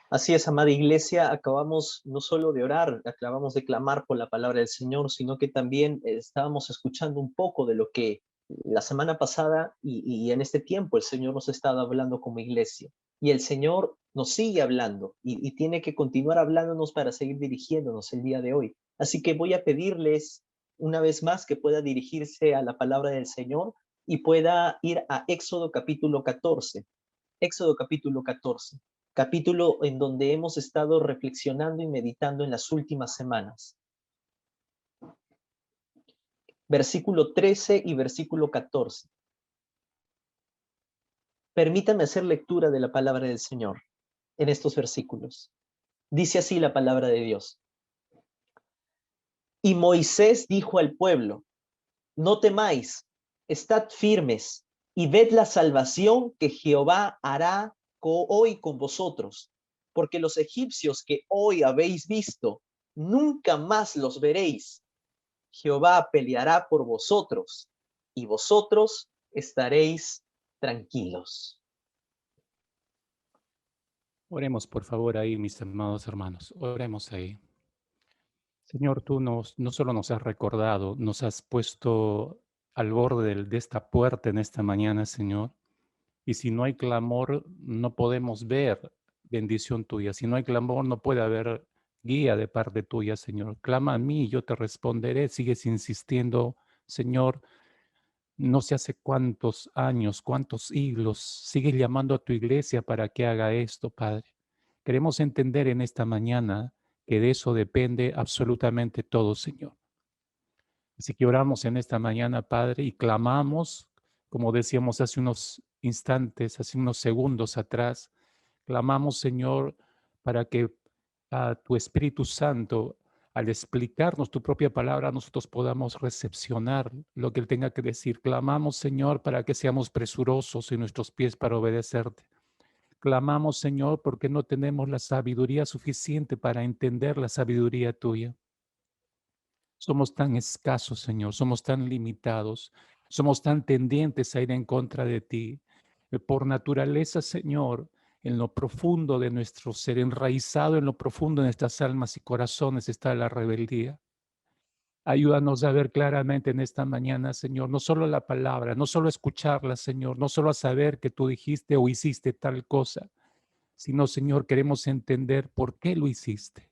Así es, amada iglesia, acabamos no solo de orar, acabamos de clamar por la palabra del Señor, sino que también estábamos escuchando un poco de lo que la semana pasada y en este tiempo el Señor nos ha estado hablando como iglesia. Y el Señor nos sigue hablando y tiene que continuar hablándonos para seguir dirigiéndonos el día de hoy. Así que voy a pedirles una vez más que pueda dirigirse a la palabra del Señor y pueda ir a Éxodo capítulo 14. Éxodo capítulo 14, capítulo en donde hemos estado reflexionando y meditando en las últimas semanas. Versículo 13 y versículo 14. Permítame hacer lectura de la palabra del Señor en estos versículos. Dice así la palabra de Dios. Y Moisés dijo al pueblo, no temáis, estad firmes y ved la salvación que Jehová hará hoy con vosotros, porque los egipcios que hoy habéis visto, nunca más los veréis. Jehová peleará por vosotros y vosotros estaréis tranquilos. Oremos por favor ahí, mis amados hermanos. Oremos ahí. Señor, tú no solo nos has recordado, nos has puesto al borde de esta puerta en esta mañana, Señor. Y si no hay clamor, no podemos ver bendición tuya. Si no hay clamor, no puede haber guía de parte tuya, Señor. Clama a mí y yo te responderé. Sigues insistiendo, Señor. No sé hace cuántos años, cuántos siglos, sigues llamando a tu iglesia para que haga esto, Padre. Queremos entender en esta mañana que de eso depende absolutamente todo, Señor. Así que oramos en esta mañana, Padre, y clamamos, como decíamos hace unos instantes, hace unos segundos atrás, clamamos, Señor, para que a tu Espíritu Santo, al explicarnos tu propia palabra, nosotros podamos recepcionar lo que Él tenga que decir. Clamamos, Señor, para que seamos presurosos en nuestros pies para obedecerte. Clamamos, Señor, porque no tenemos la sabiduría suficiente para entender la sabiduría tuya. Somos tan escasos, Señor, somos tan limitados, somos tan tendientes a ir en contra de ti. Por naturaleza, Señor, en lo profundo de nuestro ser, enraizado en lo profundo de nuestras almas y corazones está la rebeldía. Ayúdanos a ver claramente en esta mañana, Señor, no solo la palabra, no solo escucharla, Señor, no solo a saber que tú dijiste o hiciste tal cosa, sino, Señor, queremos entender por qué lo hiciste.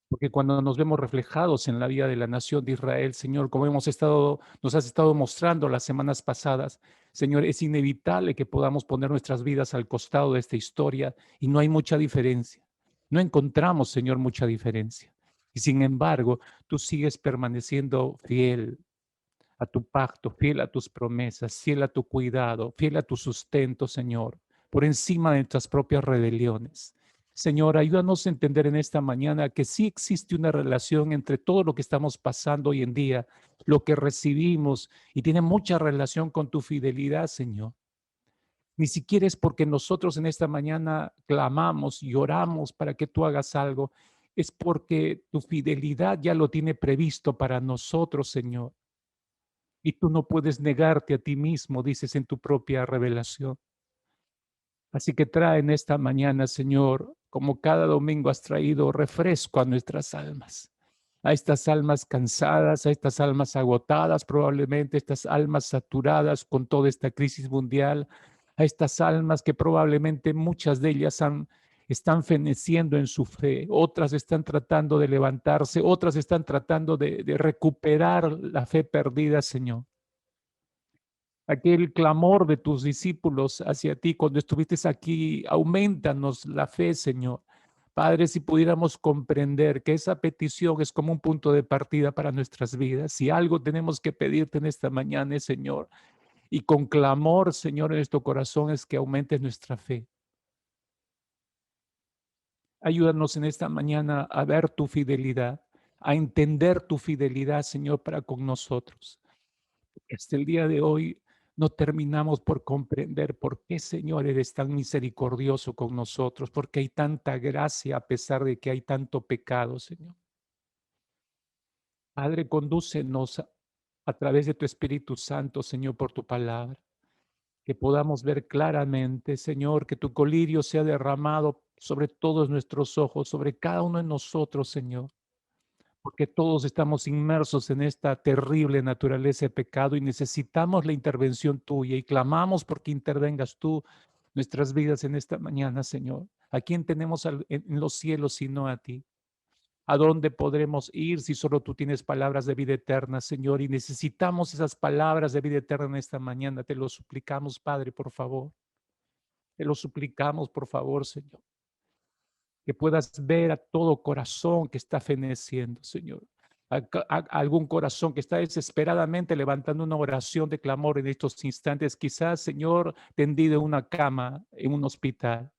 Porque cuando nos vemos reflejados en la vida de la nación de Israel, Señor, como nos has estado mostrando las semanas pasadas, Señor, es inevitable que podamos poner nuestras vidas al costado de esta historia y no hay mucha diferencia. No encontramos, Señor, mucha diferencia. Y sin embargo, tú sigues permaneciendo fiel a tu pacto, fiel a tus promesas, fiel a tu cuidado, fiel a tu sustento, Señor, por encima de nuestras propias rebeliones. Señor, ayúdanos a entender en esta mañana que sí existe una relación entre todo lo que estamos pasando hoy en día, lo que recibimos, y tiene mucha relación con tu fidelidad, Señor. Ni siquiera es porque nosotros en esta mañana clamamos y oramos para que tú hagas algo, es porque tu fidelidad ya lo tiene previsto para nosotros, Señor. Y tú no puedes negarte a ti mismo, dices en tu propia revelación. Así que trae en esta mañana, Señor, como cada domingo has traído refresco a nuestras almas, a estas almas cansadas, a estas almas agotadas, probablemente estas almas saturadas con toda esta crisis mundial, a estas almas que probablemente muchas de ellas están feneciendo en su fe, otras están tratando de levantarse, otras están tratando de recuperar la fe perdida, Señor. Aquel clamor de tus discípulos hacia ti cuando estuviste aquí, aumentanos la fe, Señor. Padre, si pudiéramos comprender que esa petición es como un punto de partida para nuestras vidas, si algo tenemos que pedirte en esta mañana, Señor, y con clamor, Señor, en nuestro corazón es que aumentes nuestra fe. Ayúdanos en esta mañana a ver tu fidelidad, a entender tu fidelidad, Señor, para con nosotros. Hasta el día de hoy no terminamos por comprender por qué, Señor, eres tan misericordioso con nosotros, porque hay tanta gracia a pesar de que hay tanto pecado, Señor. Padre, condúcenos a través de tu Espíritu Santo, Señor, por tu palabra, que podamos ver claramente, Señor, que tu colirio sea derramado sobre todos nuestros ojos, sobre cada uno de nosotros, Señor, porque todos estamos inmersos en esta terrible naturaleza de pecado y necesitamos la intervención tuya y clamamos porque intervengas tú nuestras vidas en esta mañana, Señor. ¿A quién tenemos en los cielos sino a ti? ¿A dónde podremos ir si solo tú tienes palabras de vida eterna, Señor? Y necesitamos esas palabras de vida eterna en esta mañana. Te lo suplicamos, Padre, por favor. Te lo suplicamos, por favor, Señor. Que puedas ver a todo corazón que está feneciendo, Señor. Algún corazón que está desesperadamente levantando una oración de clamor en estos instantes, quizás, Señor, tendido en una cama, en un hospital.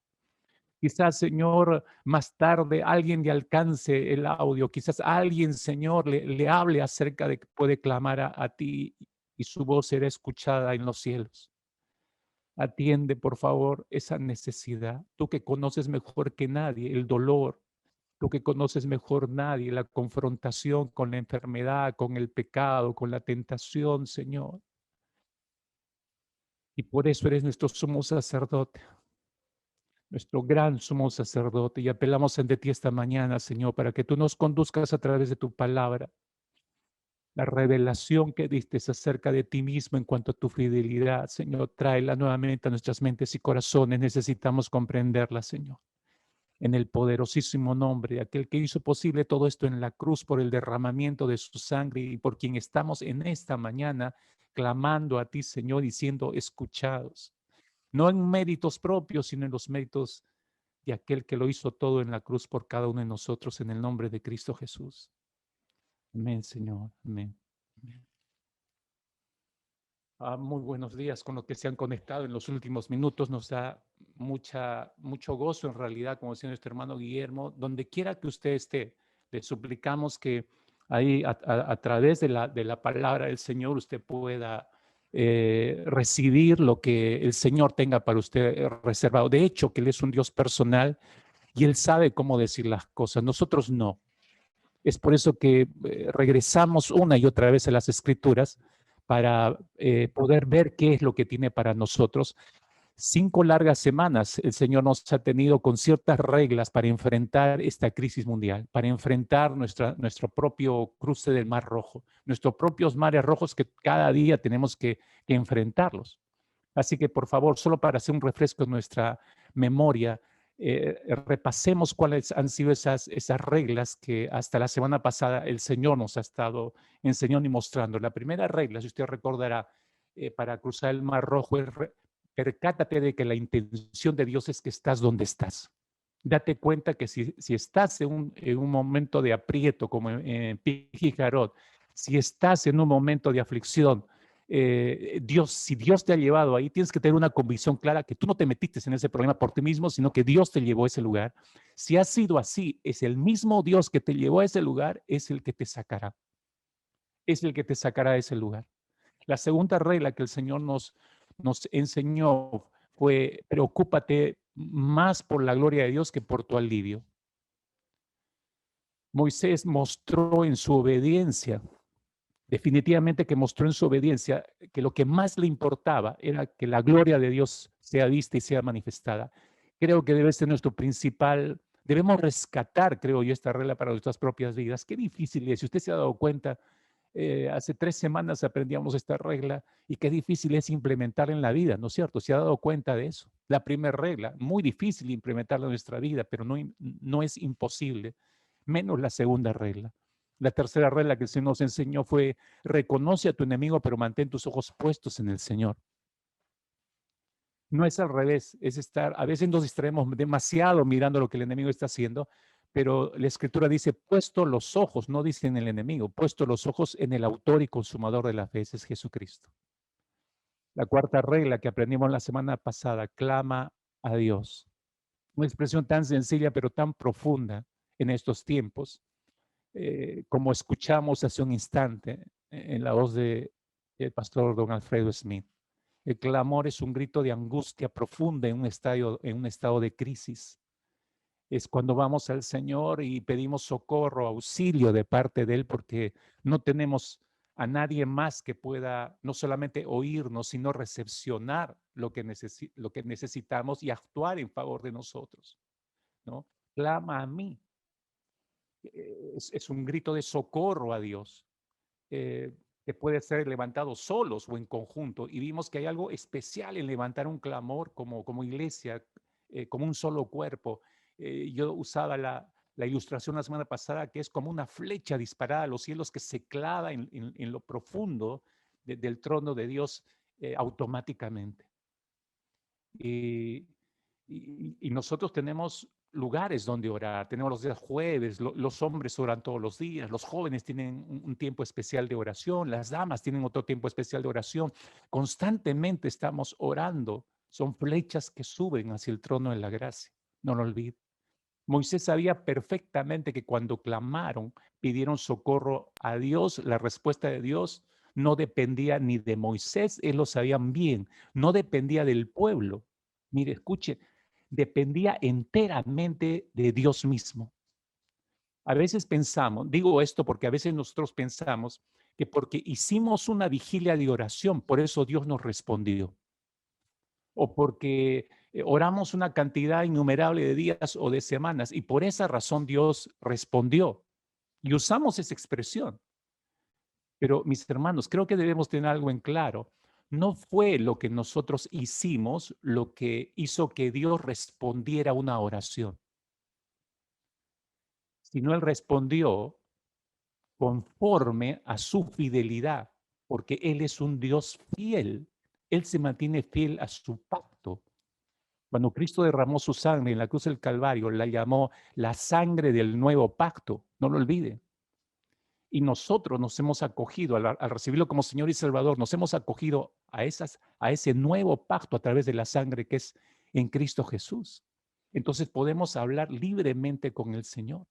Quizás, Señor, más tarde alguien le alcance el audio. Quizás alguien, Señor, le hable acerca de que puede clamar a ti y su voz será escuchada en los cielos. Atiende, por favor, esa necesidad. Tú que conoces mejor que nadie el dolor, tú que conoces mejor nadie la confrontación con la enfermedad, con el pecado, con la tentación, Señor. Y por eso eres nuestro sumo sacerdote, nuestro gran sumo sacerdote. Y apelamos ante ti esta mañana, Señor, para que tú nos conduzcas a través de tu palabra. La revelación que diste acerca de ti mismo en cuanto a tu fidelidad, Señor, tráela nuevamente a nuestras mentes y corazones. Necesitamos comprenderla, Señor. En el poderosísimo nombre de aquel que hizo posible todo esto en la cruz por el derramamiento de su sangre y por quien estamos en esta mañana clamando a ti, Señor, y siendo escuchados. No en méritos propios, sino en los méritos de aquel que lo hizo todo en la cruz por cada uno de nosotros, en el nombre de Cristo Jesús. Amén, Señor. Amén. Amén. Muy buenos días con los que se han conectado en los últimos minutos. Nos da mucho gozo en realidad, como decía nuestro hermano Guillermo, donde quiera que usted esté, le suplicamos que ahí a través de la palabra del Señor usted pueda recibir lo que el Señor tenga para usted reservado. De hecho, que Él es un Dios personal y Él sabe cómo decir las cosas. Nosotros no. Es por eso que regresamos una y otra vez a las Escrituras para poder ver qué es lo que tiene para nosotros. 5 largas semanas el Señor nos ha tenido con ciertas reglas para enfrentar esta crisis mundial, para enfrentar nuestro propio cruce del Mar Rojo, nuestros propios mares rojos que cada día tenemos que enfrentarlos. Así que, por favor, solo para hacer un refresco en nuestra memoria, repasemos cuáles han sido esas reglas que hasta la semana pasada el Señor nos ha estado enseñando y mostrando. La primera regla, si usted recordará, para cruzar el Mar Rojo es percátate de que la intención de Dios es que estás donde estás. Date cuenta que si estás en un momento de aprieto, como en Pijijarot, si estás en un momento de aflicción, si Dios te ha llevado ahí, tienes que tener una convicción clara que tú no te metiste en ese problema por ti mismo, sino que Dios te llevó a ese lugar. Si ha sido así, es el mismo Dios que te llevó a ese lugar, es el que te sacará. Es el que te sacará de ese lugar. La segunda regla que el Señor nos enseñó fue: preocúpate más por la gloria de Dios que por tu alivio. Moisés mostró en su obediencia, definitivamente que mostró en su obediencia que lo que más le importaba era que la gloria de Dios sea vista y sea manifestada. Creo que debe ser nuestro principal, debemos rescatar, creo yo, esta regla para nuestras propias vidas. Qué difícil es, si usted se ha dado cuenta, hace 3 semanas aprendíamos esta regla y qué difícil es implementarla en la vida, ¿no es cierto? ¿Se ha dado cuenta de eso? La primera regla, muy difícil implementarla en nuestra vida, pero no es imposible, menos la segunda regla. La tercera regla que el Señor nos enseñó fue: reconoce a tu enemigo, pero mantén tus ojos puestos en el Señor. No es al revés, es estar, a veces nos distraemos demasiado mirando lo que el enemigo está haciendo, pero la Escritura dice: puesto los ojos, no dice en el enemigo, puesto los ojos en el autor y consumador de la fe, ese es Jesucristo. La cuarta regla que aprendimos la semana pasada: clama a Dios. Una expresión tan sencilla pero tan profunda en estos tiempos, como escuchamos hace un instante en la voz del pastor don Alfredo Smith. El clamor es un grito de angustia profunda en un estado de crisis. Es cuando vamos al Señor y pedimos socorro, auxilio de parte de Él, porque no tenemos a nadie más que pueda no solamente oírnos, sino recepcionar lo que necesitamos y actuar en favor de nosotros. ¿no? Clama a mí. Es un grito de socorro a Dios, que puede ser levantado solos o en conjunto. Y vimos que hay algo especial en levantar un clamor como iglesia, como un solo cuerpo. Yo usaba la ilustración la semana pasada, que es como una flecha disparada a los cielos que se clava en lo profundo del trono de Dios automáticamente. Y, y nosotros tenemos lugares donde orar. Tenemos los días jueves, los hombres oran todos los días, los jóvenes tienen un tiempo especial de oración, las damas tienen otro tiempo especial de oración. Constantemente estamos orando. Son flechas que suben hacia el trono de la gracia. No lo olviden. Moisés sabía perfectamente que cuando clamaron, pidieron socorro a Dios, la respuesta de Dios no dependía ni de Moisés, ellos lo sabían bien, no dependía del pueblo. Mire, escuche, dependía enteramente de Dios mismo. A veces pensamos, digo esto porque a veces nosotros pensamos que porque hicimos una vigilia de oración, por eso Dios nos respondió. O porque oramos una cantidad innumerable de días o de semanas y por esa razón Dios respondió. Y usamos esa expresión. Pero mis hermanos, creo que debemos tener algo en claro. No fue lo que nosotros hicimos lo que hizo que Dios respondiera a una oración, sino Él respondió conforme a su fidelidad, porque Él es un Dios fiel. Él se mantiene fiel a su pacto. Cuando Cristo derramó su sangre en la cruz del Calvario, la llamó la sangre del nuevo pacto, no lo olvide. Y nosotros nos hemos acogido, al recibirlo como Señor y Salvador, nos hemos acogido a ese nuevo pacto a través de la sangre que es en Cristo Jesús. Entonces podemos hablar libremente con el Señor,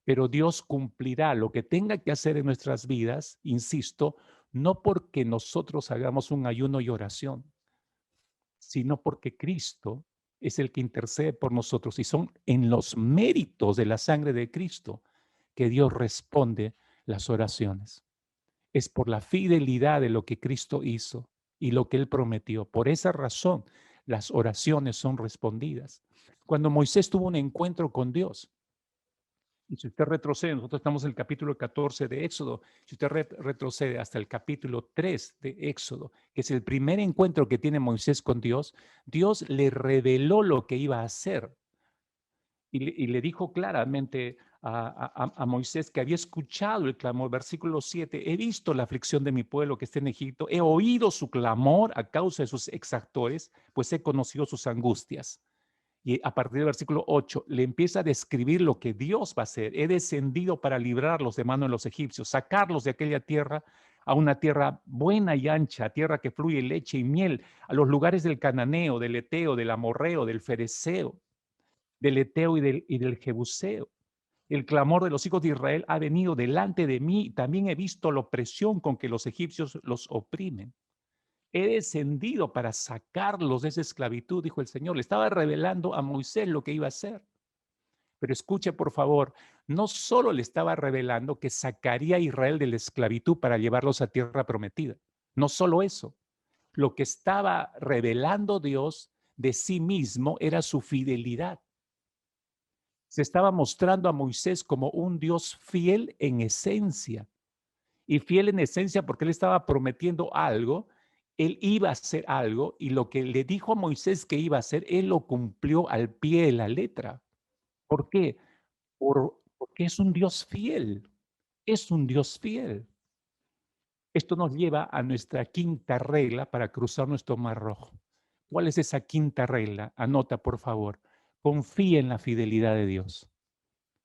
pero Dios cumplirá lo que tenga que hacer en nuestras vidas, insisto, no porque nosotros hagamos un ayuno y oración, sino porque Cristo es el que intercede por nosotros y son en los méritos de la sangre de Cristo que Dios responde las oraciones. Es por la fidelidad de lo que Cristo hizo y lo que Él prometió. Por esa razón, las oraciones son respondidas. Cuando Moisés tuvo un encuentro con Dios, y si usted retrocede, nosotros estamos en el capítulo 14 de Éxodo, si usted retrocede hasta el capítulo 3 de Éxodo, que es el primer encuentro que tiene Moisés con Dios, Dios le reveló lo que iba a hacer y le dijo claramente a Moisés que había escuchado el clamor. Versículo 7, he visto la aflicción de mi pueblo que está en Egipto, he oído su clamor a causa de sus exactores, pues he conocido sus angustias. Y a partir del versículo 8 le empieza a describir lo que Dios va a hacer. He descendido para librarlos de mano de los egipcios, sacarlos de aquella tierra a una tierra buena y ancha, tierra que fluye leche y miel, a los lugares del cananeo, del eteo, del amorreo, del fereceo, del eteo y del jebuseo. El clamor de los hijos de Israel ha venido delante de mí. También he visto la opresión con que los egipcios los oprimen. He descendido para sacarlos de esa esclavitud, dijo el Señor. Le estaba revelando a Moisés lo que iba a hacer. Pero escuche, por favor, no solo le estaba revelando que sacaría a Israel de la esclavitud para llevarlos a tierra prometida. No solo eso. Lo que estaba revelando Dios de sí mismo era su fidelidad. Se estaba mostrando a Moisés como un Dios fiel en esencia. Y fiel en esencia porque él estaba prometiendo algo, él iba a hacer algo y lo que le dijo a Moisés que iba a hacer, él lo cumplió al pie de la letra. ¿Por qué? Porque es un Dios fiel, es un Dios fiel. Esto nos lleva a nuestra quinta regla para cruzar nuestro mar rojo. ¿Cuál es esa quinta regla? Anota, por favor. Confía en la fidelidad de Dios.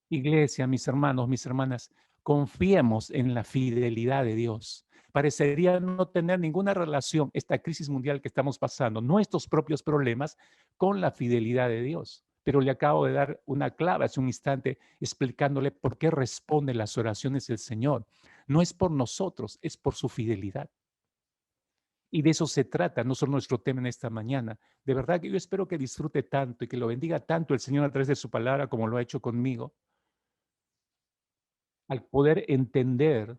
Iglesia, mis hermanos, mis hermanas, confiemos en la fidelidad de Dios. Parecería no tener ninguna relación esta crisis mundial que estamos pasando, nuestros propios problemas, con la fidelidad de Dios. Pero le acabo de dar una clave hace un instante explicándole por qué responde las oraciones del Señor. No es por nosotros, es por su fidelidad. Y de eso se trata, no solo nuestro tema en esta mañana. De verdad que yo espero que disfrute tanto y que lo bendiga tanto el Señor a través de su palabra como lo ha hecho conmigo al poder entender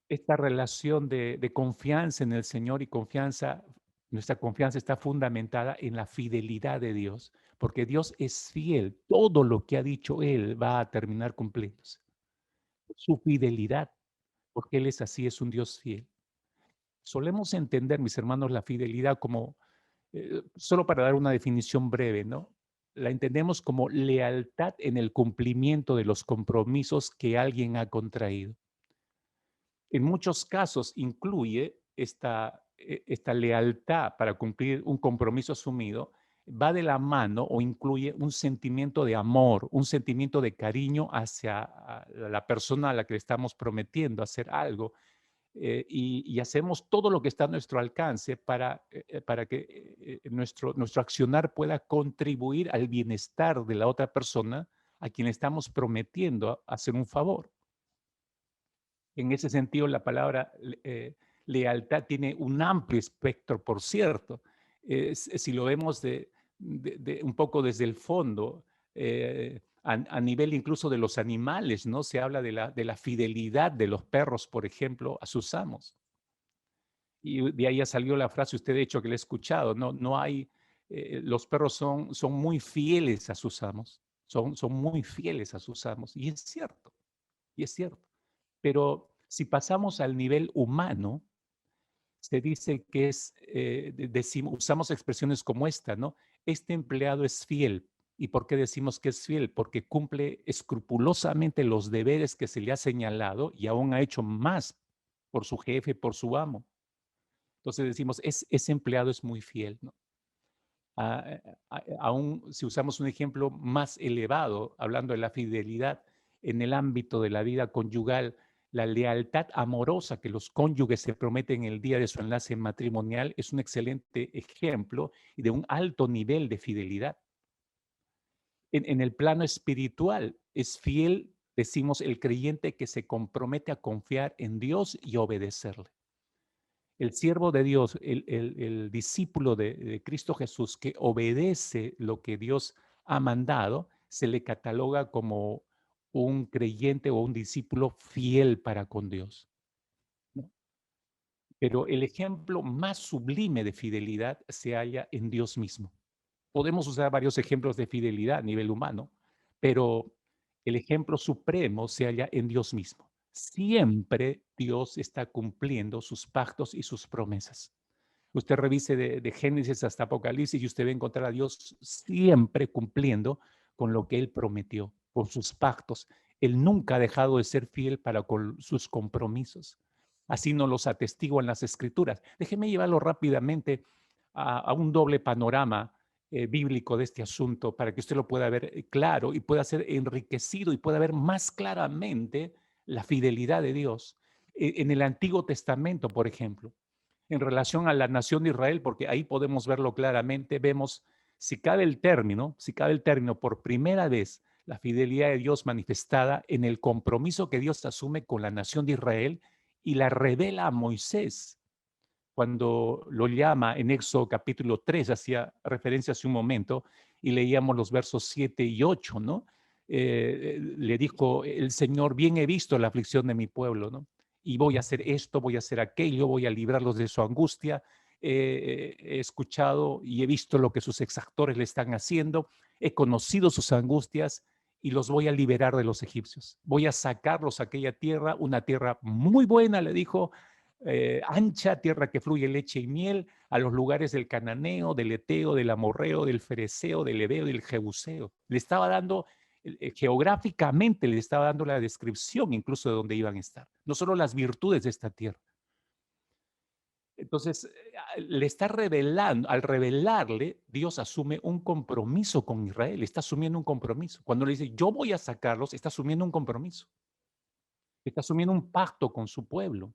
esta relación de confianza en el Señor y confianza Nuestra confianza está fundamentada en la fidelidad de Dios, porque Dios es fiel. Todo lo que ha dicho Él va a terminar cumpliéndose. Su fidelidad, porque Él es así, es un Dios fiel. Solemos entender, mis hermanos, la fidelidad como, solo para dar una definición breve, ¿no? La entendemos como lealtad en el cumplimiento de los compromisos que alguien ha contraído. En muchos casos incluye esta lealtad para cumplir un compromiso asumido, va de la mano o incluye un sentimiento de amor, un sentimiento de cariño hacia la persona a la que le estamos prometiendo hacer algo, y hacemos todo lo que está a nuestro alcance para que nuestro accionar pueda contribuir al bienestar de la otra persona a quien le estamos prometiendo hacer un favor. En ese sentido, la palabra lealtad tiene un amplio espectro, por cierto. Si lo vemos un poco desde el fondo, a nivel incluso de los animales, ¿no? Se habla de la fidelidad de los perros, por ejemplo, a sus amos. Y de ahí ha salido la frase, usted de hecho que le he escuchado, no hay, los perros son muy fieles a sus amos, son muy fieles a sus amos. Y es cierto, y es cierto. Pero si pasamos al nivel humano, se dice que usamos expresiones como esta, ¿no? Este empleado es fiel. ¿Y por qué decimos que es fiel? Porque cumple escrupulosamente los deberes que se le ha señalado y aún ha hecho más por su jefe, por su amo. Entonces decimos, ese empleado es muy fiel, ¿no? Aún si usamos un ejemplo más elevado, hablando de la fidelidad en el ámbito de la vida conyugal, la lealtad amorosa que los cónyuges se prometen el día de su enlace matrimonial es un excelente ejemplo y de un alto nivel de fidelidad. En el plano espiritual, es fiel, decimos, el creyente que se compromete a confiar en Dios y obedecerle. El siervo de Dios, el discípulo de Cristo Jesús que obedece lo que Dios ha mandado, se le cataloga como un creyente o un discípulo fiel para con Dios, ¿no? Pero el ejemplo más sublime de fidelidad se halla en Dios mismo. Podemos usar varios ejemplos de fidelidad a nivel humano, pero el ejemplo supremo se halla en Dios mismo. Siempre Dios está cumpliendo sus pactos y sus promesas. Usted revise de Génesis hasta Apocalipsis y usted va a encontrar a Dios siempre cumpliendo con lo que Él prometió, con sus pactos. Él nunca ha dejado de ser fiel para con sus compromisos. Así nos los atestiguan las Escrituras. Déjeme llevarlo rápidamente a un doble panorama bíblico de este asunto para que usted lo pueda ver claro y pueda ser enriquecido y pueda ver más claramente la fidelidad de Dios. En el Antiguo Testamento, por ejemplo, en relación a la nación de Israel, porque ahí podemos verlo claramente, vemos, si cabe el término, por primera vez, la fidelidad de Dios manifestada en el compromiso que Dios asume con la nación de Israel y la revela a Moisés cuando lo llama en Éxodo capítulo 3, hacía referencia hace un momento, y leíamos los versos 7 y 8, ¿no? Le dijo el Señor, bien he visto la aflicción de mi pueblo, ¿no? Y voy a hacer esto, voy a hacer aquello, voy a librarlos de su angustia. He escuchado y he visto lo que sus exactores le están haciendo, he conocido sus angustias y los voy a liberar de los egipcios. Voy a sacarlos a aquella tierra, una tierra muy buena, le dijo, ancha, tierra que fluye leche y miel, a los lugares del cananeo, del eteo, del amorreo, del fereceo, del heveo, del jebuseo. Le estaba dando, geográficamente le estaba dando la descripción incluso de dónde iban a estar, no solo las virtudes de esta tierra. Entonces, le está revelando, al revelarle, Dios asume un compromiso con Israel, está asumiendo un compromiso. Cuando le dice, yo voy a sacarlos, está asumiendo un compromiso, está asumiendo un pacto con su pueblo.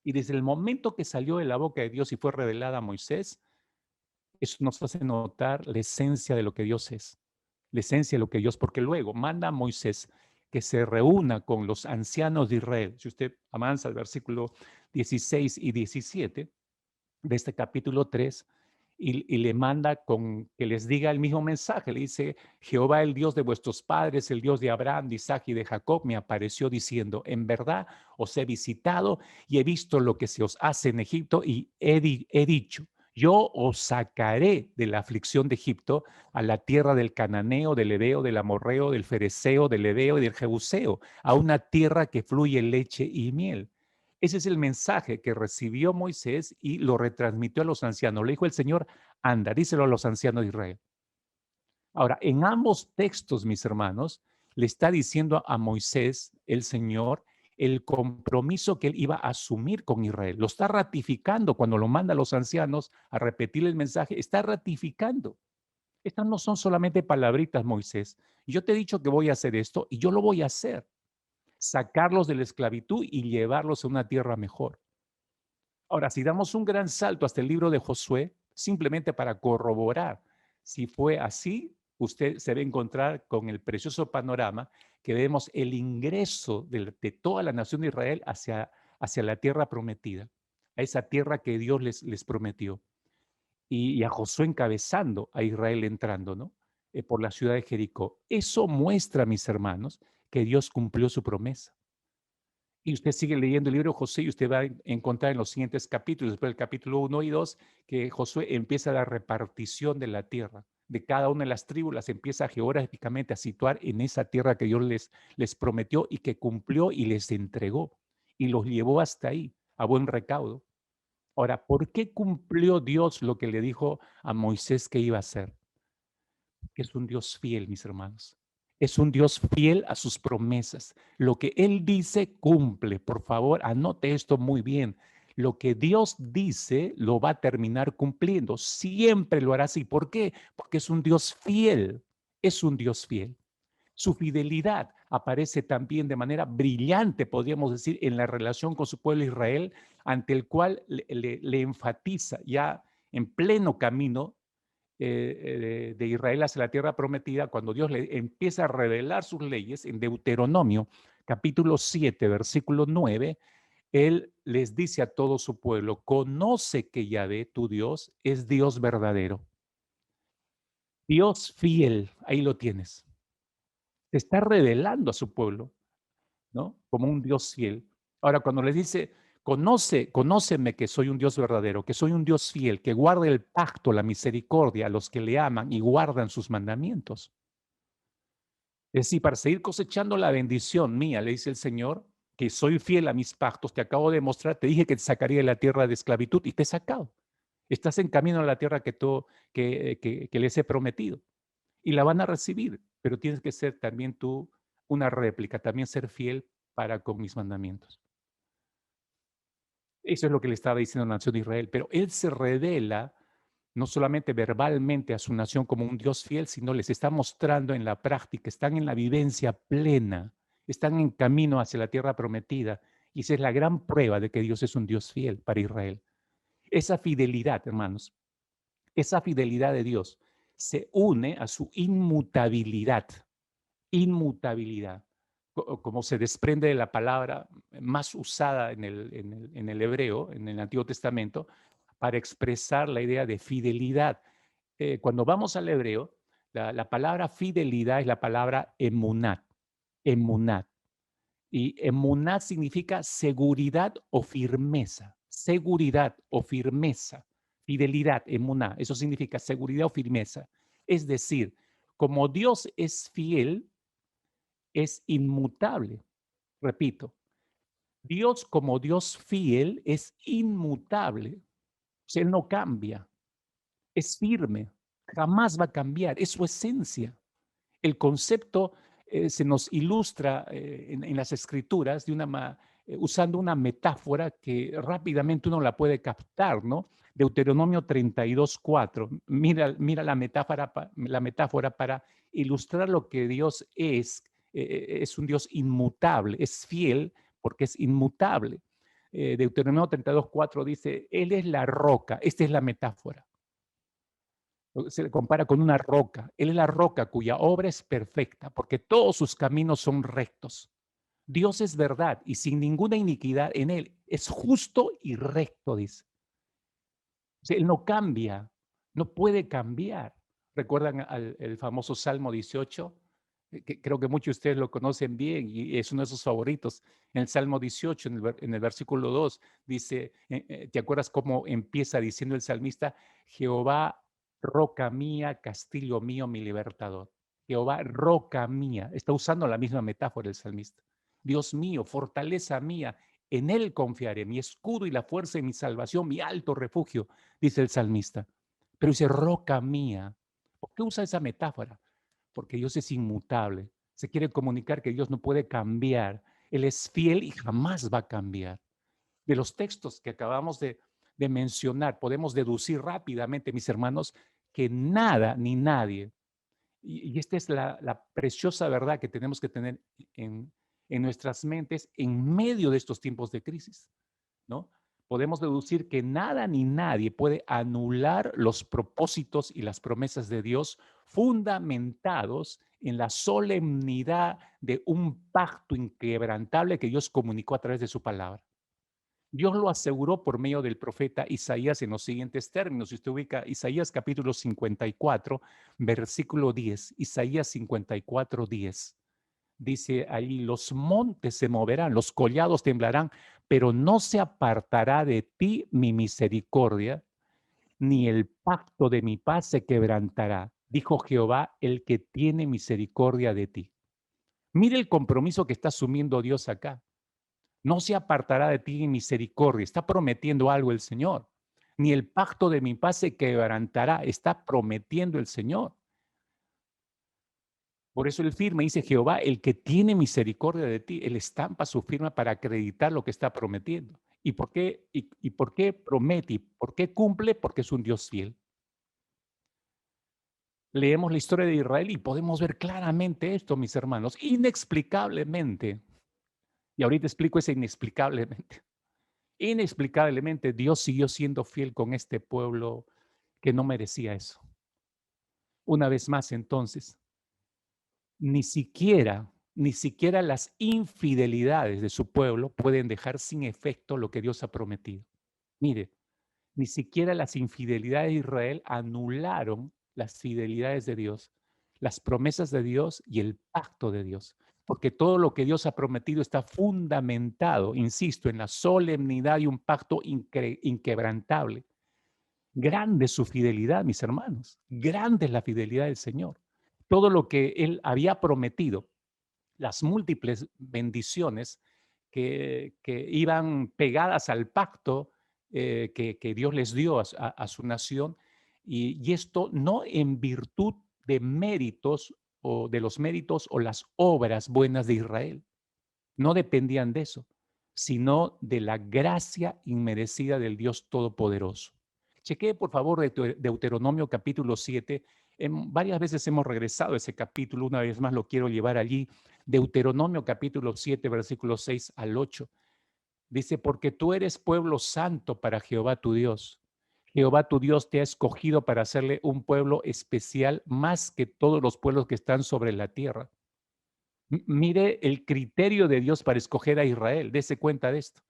Y desde el momento que salió de la boca de Dios y fue revelada a Moisés, eso nos hace notar la esencia de lo que Dios es, la esencia de lo que Dios, porque luego manda a Moisés que se reúna con los ancianos de Israel. Si usted avanza al versículo 16 y 17 de este capítulo 3, y le manda con que les diga el mismo mensaje. Le dice, Jehová, el Dios de vuestros padres, el Dios de Abraham, de Isaac y de Jacob, me apareció diciendo, en verdad os he visitado y he visto lo que se os hace en Egipto y he dicho, Yo os sacaré de la aflicción de Egipto a la tierra del cananeo, del heveo, del amorreo, del fereceo, del heveo y del jebuseo, a una tierra que fluye leche y miel. Ese es el mensaje que recibió Moisés y lo retransmitió a los ancianos. Le dijo el Señor, anda, díselo a los ancianos de Israel. Ahora, en ambos textos, mis hermanos, le está diciendo a Moisés, el Señor, el compromiso que él iba a asumir con Israel. Lo está ratificando cuando lo manda a los ancianos a repetir el mensaje, está ratificando. Estas no son solamente palabritas, Moisés. Yo te he dicho que voy a hacer esto y yo lo voy a hacer. Sacarlos de la esclavitud y llevarlos a una tierra mejor. Ahora, si damos un gran salto hasta el libro de Josué, simplemente para corroborar si fue así, usted se va a encontrar con el precioso panorama que vemos el ingreso de toda la nación de Israel hacia la tierra prometida, a esa tierra que Dios les prometió. Y a Josué encabezando a Israel entrando, ¿no? Por la ciudad de Jericó. Eso muestra, mis hermanos, que Dios cumplió su promesa. Y usted sigue leyendo el libro de Josué y usted va a encontrar en los siguientes capítulos, después del capítulo 1 y 2, que Josué empieza la repartición de la tierra. De cada una de las tribus las empieza geográficamente a situar en esa tierra que Dios les prometió y que cumplió y les entregó. Y los llevó hasta ahí, a buen recaudo. Ahora, ¿por qué cumplió Dios lo que le dijo a Moisés que iba a hacer? Que es un Dios fiel, mis hermanos. Es un Dios fiel a sus promesas. Lo que Él dice, cumple. Por favor, anote esto muy bien. Lo que Dios dice, lo va a terminar cumpliendo. Siempre lo hará así. ¿Por qué? Porque es un Dios fiel. Es un Dios fiel. Su fidelidad aparece también de manera brillante, podríamos decir, en la relación con su pueblo Israel, ante el cual le enfatiza ya en pleno camino de Israel hacia la tierra prometida, cuando Dios le empieza a revelar sus leyes en Deuteronomio, capítulo 7, versículo 9, Él les dice a todo su pueblo, conoce que Yahvé, tu Dios, es Dios verdadero. Dios fiel, ahí lo tienes. Se está revelando a su pueblo, ¿no? Como un Dios fiel. Ahora, cuando les dice, conóceme que soy un Dios verdadero, que soy un Dios fiel, que guarda el pacto, la misericordia a los que le aman y guardan sus mandamientos. Es decir, para seguir cosechando la bendición mía, le dice el Señor, que soy fiel a mis pactos, te acabo de mostrar, te dije que te sacaría de la tierra de esclavitud y te he sacado. Estás en camino a la tierra que les he prometido y la van a recibir, pero tienes que ser también tú una réplica, también ser fiel para con mis mandamientos. Eso es lo que le estaba diciendo a la nación de Israel, pero él se revela no solamente verbalmente a su nación como un Dios fiel, sino les está mostrando en la práctica, están en la vivencia plena, están en camino hacia la tierra prometida, y esa es la gran prueba de que Dios es un Dios fiel para Israel. Esa fidelidad, hermanos, esa fidelidad de Dios se une a su inmutabilidad, inmutabilidad, como se desprende de la palabra más usada en el hebreo, en el Antiguo Testamento, para expresar la idea de fidelidad. Cuando vamos al hebreo, la palabra fidelidad es la palabra emunat, emunat. Y emunat significa seguridad o firmeza, seguridad o firmeza, fidelidad, emuná, eso significa seguridad o firmeza. Es decir, como Dios es fiel, es inmutable. Repito, Dios como Dios fiel es inmutable. O sea, Él no cambia, es firme, jamás va a cambiar, es su esencia. El concepto se nos ilustra en las escrituras usando una metáfora que rápidamente uno la puede captar, ¿no? Deuteronomio 32:4. Mira la metáfora para ilustrar lo que Dios es un Dios inmutable, es fiel porque es inmutable. Deuteronomio 32:4 dice, Él es la roca, esta es la metáfora. Se le compara con una roca. Él es la roca cuya obra es perfecta, porque todos sus caminos son rectos. Dios es verdad y sin ninguna iniquidad en él. Es justo y recto, dice. O sea, él no cambia, no puede cambiar. ¿Recuerdan el famoso Salmo 18? que creo que muchos de ustedes lo conocen bien y es uno de sus favoritos. En el Salmo 18, en el versículo 2, dice, ¿te acuerdas cómo empieza diciendo el salmista? Jehová, roca mía, castillo mío, mi libertador. Jehová, roca mía. Está usando la misma metáfora el salmista. Dios mío, fortaleza mía, en él confiaré, mi escudo y la fuerza de mi salvación, mi alto refugio, dice el salmista. Pero dice, roca mía. ¿Por qué usa esa metáfora? Porque Dios es inmutable. Se quiere comunicar que Dios no puede cambiar. Él es fiel y jamás va a cambiar. De los textos que acabamos de mencionar, podemos deducir rápidamente, mis hermanos, que nada ni nadie, y esta es la preciosa verdad que tenemos que tener en nuestras mentes en medio de estos tiempos de crisis, ¿no? Podemos deducir que nada ni nadie puede anular los propósitos y las promesas de Dios fundamentados en la solemnidad de un pacto inquebrantable que Dios comunicó a través de su palabra. Dios lo aseguró por medio del profeta Isaías en los siguientes términos. Si usted ubica Isaías capítulo 54, versículo 10, Isaías 54, 10. Dice ahí, los montes se moverán, los collados temblarán, pero no se apartará de ti mi misericordia, ni el pacto de mi paz se quebrantará, dijo Jehová, el que tiene misericordia de ti. Mire el compromiso que está asumiendo Dios acá. No se apartará de ti mi misericordia, está prometiendo algo el Señor. Ni el pacto de mi paz se quebrantará, está prometiendo el Señor. Por eso él firma, dice Jehová, el que tiene misericordia de ti, él estampa su firma para acreditar lo que está prometiendo. ¿Y por qué, y por qué promete? ¿Y por qué cumple? Porque es un Dios fiel. Leemos la historia de Israel y podemos ver claramente esto, mis hermanos, inexplicablemente. Y ahorita explico ese inexplicablemente. Inexplicablemente Dios siguió siendo fiel con este pueblo que no merecía eso. Una vez más, entonces, ni siquiera las infidelidades de su pueblo pueden dejar sin efecto lo que Dios ha prometido. Mire, ni siquiera las infidelidades de Israel anularon las fidelidades de Dios, las promesas de Dios y el pacto de Dios. Porque todo lo que Dios ha prometido está fundamentado, insisto, en la solemnidad y un pacto inquebrantable. Grande es su fidelidad, mis hermanos. Grande es la fidelidad del Señor. Todo lo que Él había prometido, las múltiples bendiciones que iban pegadas al pacto que Dios les dio a su nación, y esto no en virtud de méritos o de los méritos o las obras buenas de Israel, no dependían de eso, sino de la gracia inmerecida del Dios Todopoderoso. Chequee, por favor, Deuteronomio capítulo 7. Varias veces hemos regresado a ese capítulo, una vez más lo quiero llevar allí. Deuteronomio capítulo 7, versículos 6 al 8. Dice, porque tú eres pueblo santo para Jehová tu Dios. Jehová tu Dios te ha escogido para hacerle un pueblo especial más que todos los pueblos que están sobre la tierra. Mire el criterio de Dios para escoger a Israel, dése cuenta de esto.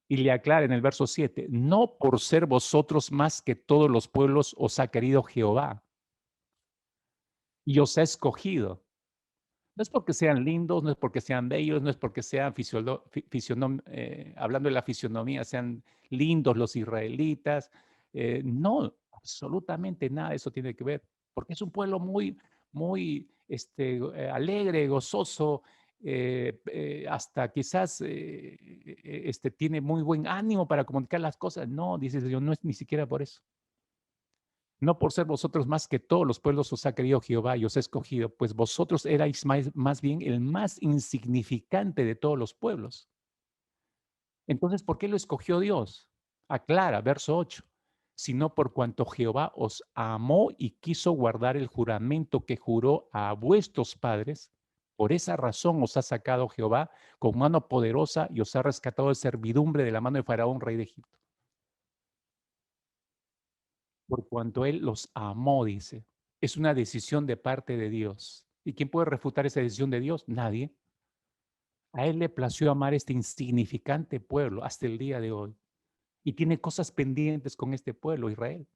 Y le aclara en el verso 7, no por ser vosotros más que todos los pueblos os ha querido Jehová y os ha escogido. No es porque sean lindos, no es porque sean bellos, no es porque sean, hablando de la fisionomía, sean lindos los israelitas. No, absolutamente nada de eso tiene que ver, porque es un pueblo muy alegre, gozoso, hasta quizás tiene muy buen ánimo para comunicar las cosas. No, dice el Señor, no es ni siquiera por eso. No por ser vosotros más que todos los pueblos os ha querido Jehová y os ha escogido, pues vosotros erais más bien el más insignificante de todos los pueblos. Entonces, ¿por qué lo escogió Dios? Aclara, verso 8. Sino por cuanto Jehová os amó y quiso guardar el juramento que juró a vuestros padres, por esa razón os ha sacado Jehová con mano poderosa y os ha rescatado de servidumbre de la mano de Faraón, rey de Egipto. Por cuanto Él los amó, dice. Es una decisión de parte de Dios. ¿Y quién puede refutar esa decisión de Dios? Nadie. A Él le plació amar este insignificante pueblo hasta el día de hoy. Y tiene cosas pendientes con este pueblo, Israel.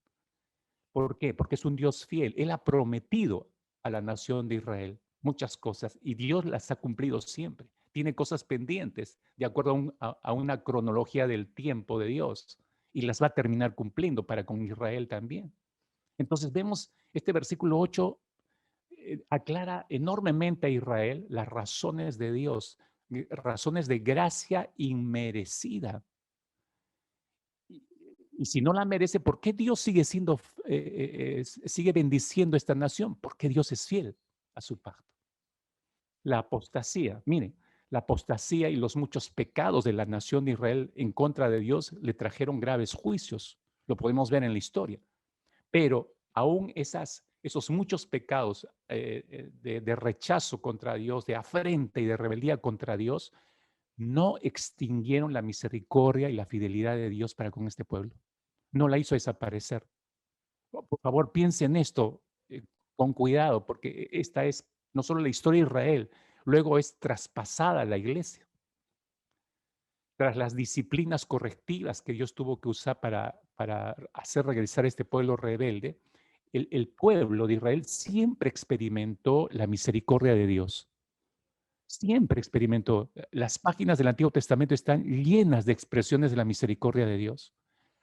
¿Por qué? Porque es un Dios fiel. Él ha prometido a la nación de Israel. muchas cosas, y Dios las ha cumplido siempre. Tiene cosas pendientes de acuerdo a una cronología del tiempo de Dios, y las va a terminar cumpliendo para con Israel también. Entonces vemos este versículo 8 aclara enormemente a Israel las razones de Dios, razones de gracia inmerecida. Y si no la merece, ¿por qué Dios sigue siendo, sigue bendiciendo esta nación? Porque Dios es fiel a su pacto. La apostasía, miren, la apostasía y los muchos pecados de la nación de Israel en contra de Dios le trajeron graves juicios. Lo podemos ver en la historia. Pero aún esos muchos pecados de rechazo contra Dios, de afrenta y de rebeldía contra Dios, no extinguieron la misericordia y la fidelidad de Dios para con este pueblo. No la hizo desaparecer. Por favor, piense en esto con cuidado, porque esta es no solo la historia de Israel, luego es traspasada a la iglesia. Tras las disciplinas correctivas que Dios tuvo que usar para hacer regresar a este pueblo rebelde, el pueblo de Israel siempre experimentó la misericordia de Dios. Siempre experimentó. Las páginas del Antiguo Testamento están llenas de expresiones de la misericordia de Dios.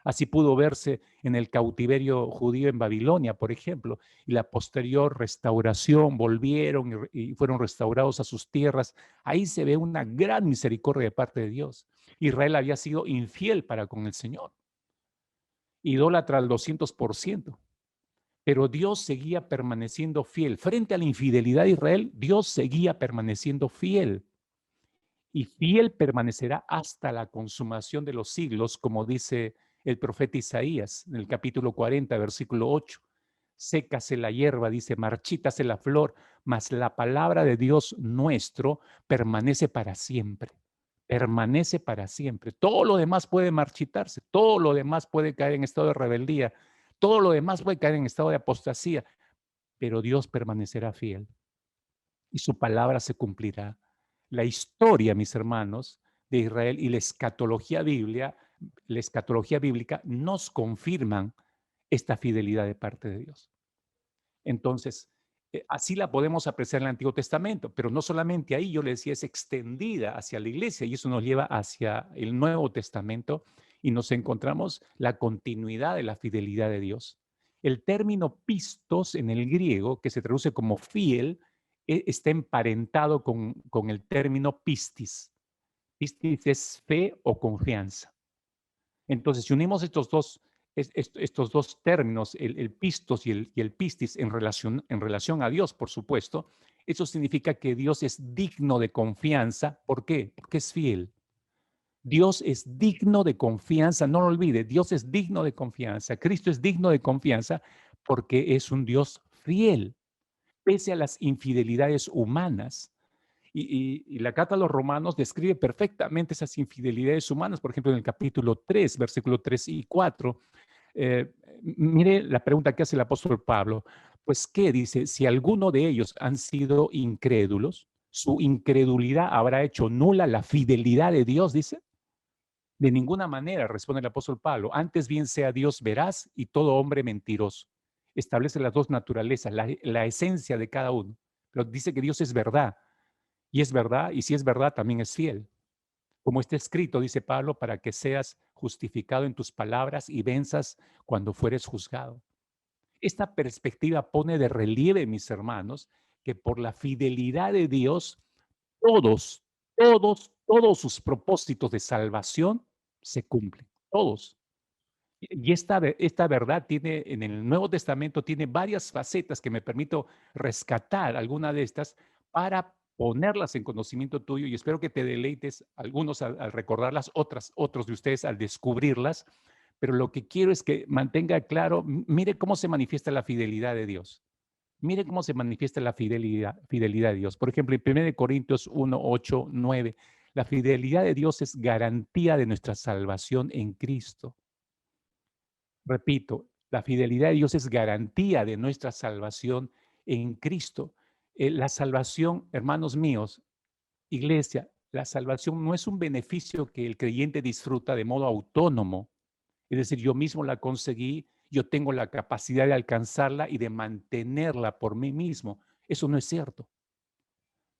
Así pudo verse en el cautiverio judío en Babilonia, por ejemplo, y la posterior restauración, volvieron y fueron restaurados a sus tierras. Ahí se ve una gran misericordia de parte de Dios. Israel había sido infiel para con el Señor, idólatra al 200%, pero Dios seguía permaneciendo fiel. Frente a la infidelidad de Israel, Dios seguía permaneciendo fiel. Y fiel permanecerá hasta la consumación de los siglos, como dice el profeta Isaías en el capítulo 40, versículo 8. Sécase la hierba, dice, marchítase la flor, mas la palabra de Dios nuestro permanece para siempre. Permanece para siempre. Todo lo demás puede marchitarse, todo lo demás puede caer en estado de rebeldía, todo lo demás puede caer en estado de apostasía, pero Dios permanecerá fiel y su palabra se cumplirá. La historia, mis hermanos, de Israel y la escatología bíblica nos confirman esta fidelidad de parte de Dios. Entonces, así la podemos apreciar en el Antiguo Testamento, pero no solamente ahí, yo le decía, es extendida hacia la iglesia y eso nos lleva hacia el Nuevo Testamento y nos encontramos la continuidad de la fidelidad de Dios. El término pistos en el griego, que se traduce como fiel, está emparentado con el término pistis. Pistis es fe o confianza. Entonces, si unimos estos dos términos, el pistos y el pistis, en relación a Dios, por supuesto, eso significa que Dios es digno de confianza. ¿Por qué? Porque es fiel. Dios es digno de confianza, no lo olvide, Dios es digno de confianza, Cristo es digno de confianza porque es un Dios fiel, pese a las infidelidades humanas. Y la carta a los romanos describe perfectamente esas infidelidades humanas, por ejemplo, en el capítulo 3, versículo 3 y 4. Mire la pregunta que hace el apóstol Pablo. Pues, ¿qué dice? Si alguno de ellos han sido incrédulos, su incredulidad habrá hecho nula la fidelidad de Dios, dice. De ninguna manera, responde el apóstol Pablo. Antes bien sea Dios veraz y todo hombre mentiroso. Establece las dos naturalezas, la esencia de cada uno. Pero dice que Dios es verdad. Y es verdad, y si es verdad, también es fiel. Como está escrito, dice Pablo, para que seas justificado en tus palabras y venzas cuando fueres juzgado. Esta perspectiva pone de relieve, mis hermanos, que por la fidelidad de Dios, todos sus propósitos de salvación se cumplen. Todos. Y esta verdad tiene, en el Nuevo Testamento, tiene varias facetas que me permito rescatar alguna de estas para ponerlas en conocimiento tuyo y espero que te deleites algunos al recordarlas, otros de ustedes al descubrirlas, pero lo que quiero es que mantenga claro, mire cómo se manifiesta la fidelidad de Dios. Mire cómo se manifiesta la fidelidad de Dios. Por ejemplo, en 1 Corintios 1, 8, 9, la fidelidad de Dios es garantía de nuestra salvación en Cristo. Repito, la fidelidad de Dios es garantía de nuestra salvación en Cristo. La salvación, hermanos míos, iglesia, la salvación no es un beneficio que el creyente disfruta de modo autónomo. Es decir, yo mismo la conseguí, yo tengo la capacidad de alcanzarla y de mantenerla por mí mismo. Eso no es cierto.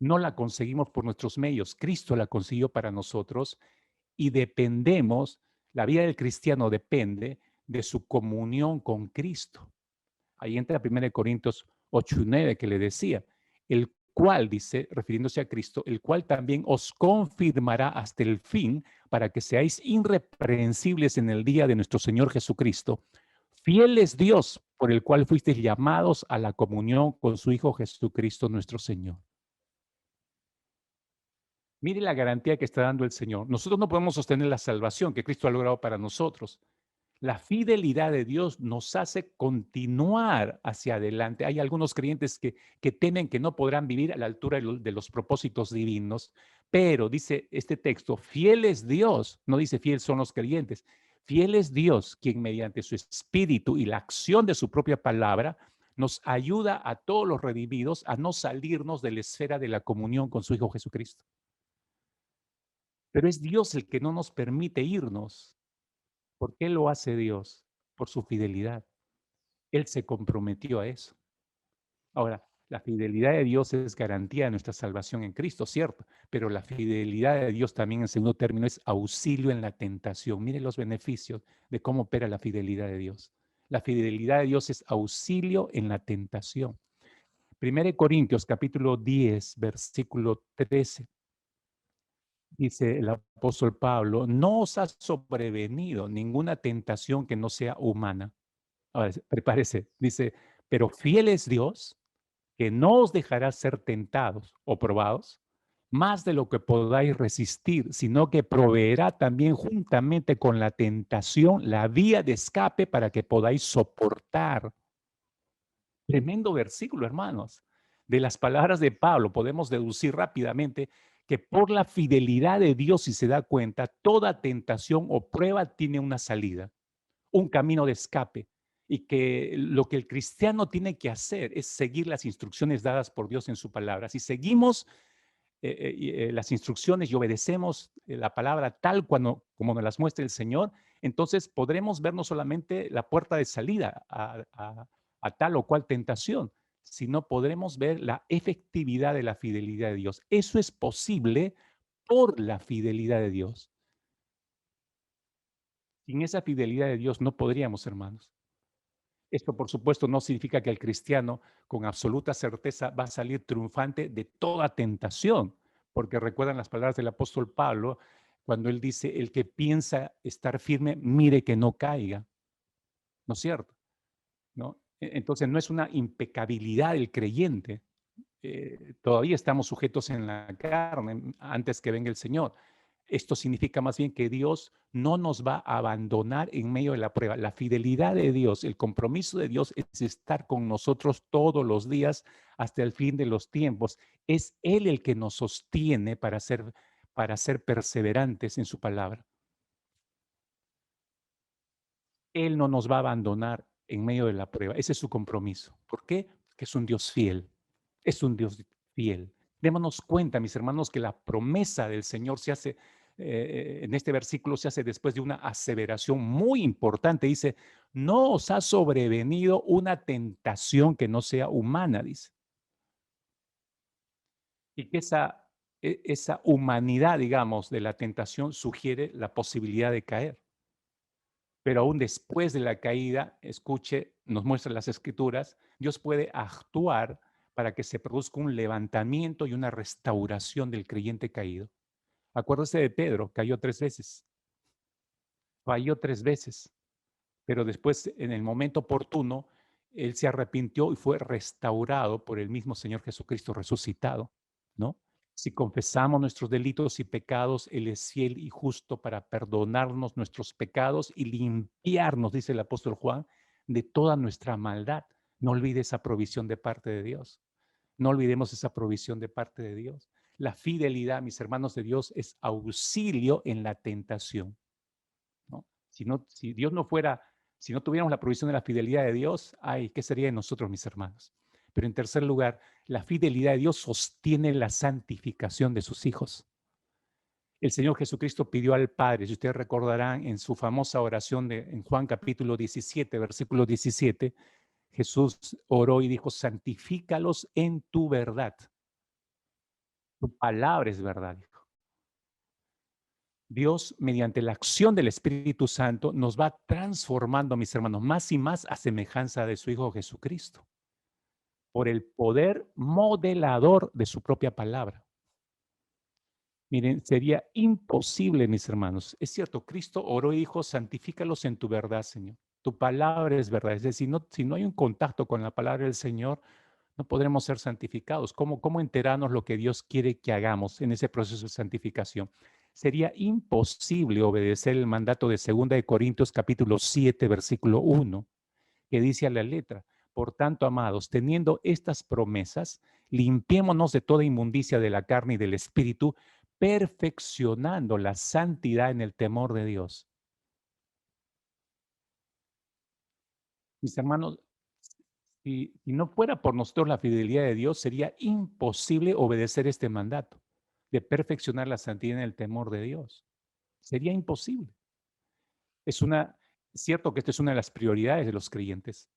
No la conseguimos por nuestros medios. Cristo la consiguió para nosotros y dependemos, la vida del cristiano depende de su comunión con Cristo. Ahí entra 1 Corintios 8 y 9 que le decía, el cual, dice, refiriéndose a Cristo, el cual también os confirmará hasta el fin para que seáis irreprensibles en el día de nuestro Señor Jesucristo. Fiel es Dios por el cual fuisteis llamados a la comunión con su Hijo Jesucristo nuestro Señor. Mire la garantía que está dando el Señor. Nosotros no podemos sostener la salvación que Cristo ha logrado para nosotros. La fidelidad de Dios nos hace continuar hacia adelante. Hay algunos creyentes que temen que no podrán vivir a la altura de los propósitos divinos, pero dice este texto, fiel es Dios, no dice fiel son los creyentes, fiel es Dios quien mediante su espíritu y la acción de su propia palabra nos ayuda a todos los redimidos a no salirnos de la esfera de la comunión con su Hijo Jesucristo. Pero es Dios el que no nos permite irnos. ¿Por qué lo hace Dios? Por su fidelidad. Él se comprometió a eso. Ahora, la fidelidad de Dios es garantía de nuestra salvación en Cristo, cierto, pero la fidelidad de Dios también en segundo término es auxilio en la tentación. Mire los beneficios de cómo opera la fidelidad de Dios. La fidelidad de Dios es auxilio en la tentación. 1 Corintios capítulo 10, versículo 13. Dice el apóstol Pablo, no os ha sobrevenido ninguna tentación que no sea humana. Ahora, prepárese, dice, pero fiel es Dios que no os dejará ser tentados o probados más de lo que podáis resistir, sino que proveerá también juntamente con la tentación la vía de escape para que podáis soportar. Tremendo versículo, hermanos. De las palabras de Pablo podemos deducir rápidamente que por la fidelidad de Dios, si se da cuenta, toda tentación o prueba tiene una salida, un camino de escape, y que lo que el cristiano tiene que hacer es seguir las instrucciones dadas por Dios en su palabra. Si seguimos las instrucciones y obedecemos la palabra tal como nos las muestra el Señor, entonces podremos ver no solamente la puerta de salida a tal o cual tentación, sino podremos ver la efectividad de la fidelidad de Dios. Eso es posible por la fidelidad de Dios. Sin esa fidelidad de Dios no podríamos, hermanos. Esto, por supuesto, no significa que el cristiano con absoluta certeza va a salir triunfante de toda tentación, porque recuerdan las palabras del apóstol Pablo cuando él dice, el que piensa estar firme, mire que no caiga. ¿No es cierto? ¿No? Entonces, no es una impecabilidad del creyente. Todavía estamos sujetos en la carne antes que venga el Señor. Esto significa más bien que Dios no nos va a abandonar en medio de la prueba. La fidelidad de Dios, el compromiso de Dios es estar con nosotros todos los días hasta el fin de los tiempos. Es Él el que nos sostiene para ser perseverantes en su palabra. Él no nos va a abandonar en medio de la prueba. Ese es su compromiso. ¿Por qué? Porque es un Dios fiel. Es un Dios fiel. Démonos cuenta, mis hermanos, que la promesa del Señor se hace, en este versículo se hace después de una aseveración muy importante. Dice, no os ha sobrevenido una tentación que no sea humana, dice. Y que esa humanidad, digamos, de la tentación sugiere la posibilidad de caer. Pero aún después de la caída, escuche, nos muestran las escrituras, Dios puede actuar para que se produzca un levantamiento y una restauración del creyente caído. Acuérdese de Pedro, cayó 3 veces, falló 3 veces, pero después, en el momento oportuno, él se arrepintió y fue restaurado por el mismo Señor Jesucristo resucitado, ¿no? Si confesamos nuestros delitos y pecados, Él es fiel y justo para perdonarnos nuestros pecados y limpiarnos, dice el apóstol Juan, de toda nuestra maldad. No olvide esa provisión de parte de Dios. No olvidemos esa provisión de parte de Dios. La fidelidad, mis hermanos de Dios, es auxilio en la tentación, ¿no? Si Dios no fuera, si no tuviéramos la provisión de la fidelidad de Dios, ay, ¿qué sería de nosotros, mis hermanos? Pero en tercer lugar, la fidelidad de Dios sostiene la santificación de sus hijos. El Señor Jesucristo pidió al Padre, si ustedes recordarán en su famosa oración en Juan capítulo 17, versículo 17, Jesús oró y dijo, santifícalos en tu verdad. Tu palabra es verdad, hijo. Dios, mediante la acción del Espíritu Santo, nos va transformando, mis hermanos, más y más a semejanza de su Hijo Jesucristo, por el poder modelador de su propia palabra. Miren, sería imposible, mis hermanos. Es cierto, Cristo oró, hijo, santifícalos en tu verdad, Señor. Tu palabra es verdad. Es decir, si no hay un contacto con la palabra del Señor, no podremos ser santificados. ¿Cómo enterarnos lo que Dios quiere que hagamos en ese proceso de santificación? Sería imposible obedecer el mandato de 2 Corintios capítulo 7, versículo 1, que dice a la letra: por tanto, amados, teniendo estas promesas, limpiémonos de toda inmundicia de la carne y del espíritu, perfeccionando la santidad en el temor de Dios. Mis hermanos, si no fuera por nosotros la fidelidad de Dios, sería imposible obedecer este mandato de perfeccionar la santidad en el temor de Dios. Sería imposible. Es cierto que esto es una de las prioridades de los creyentes.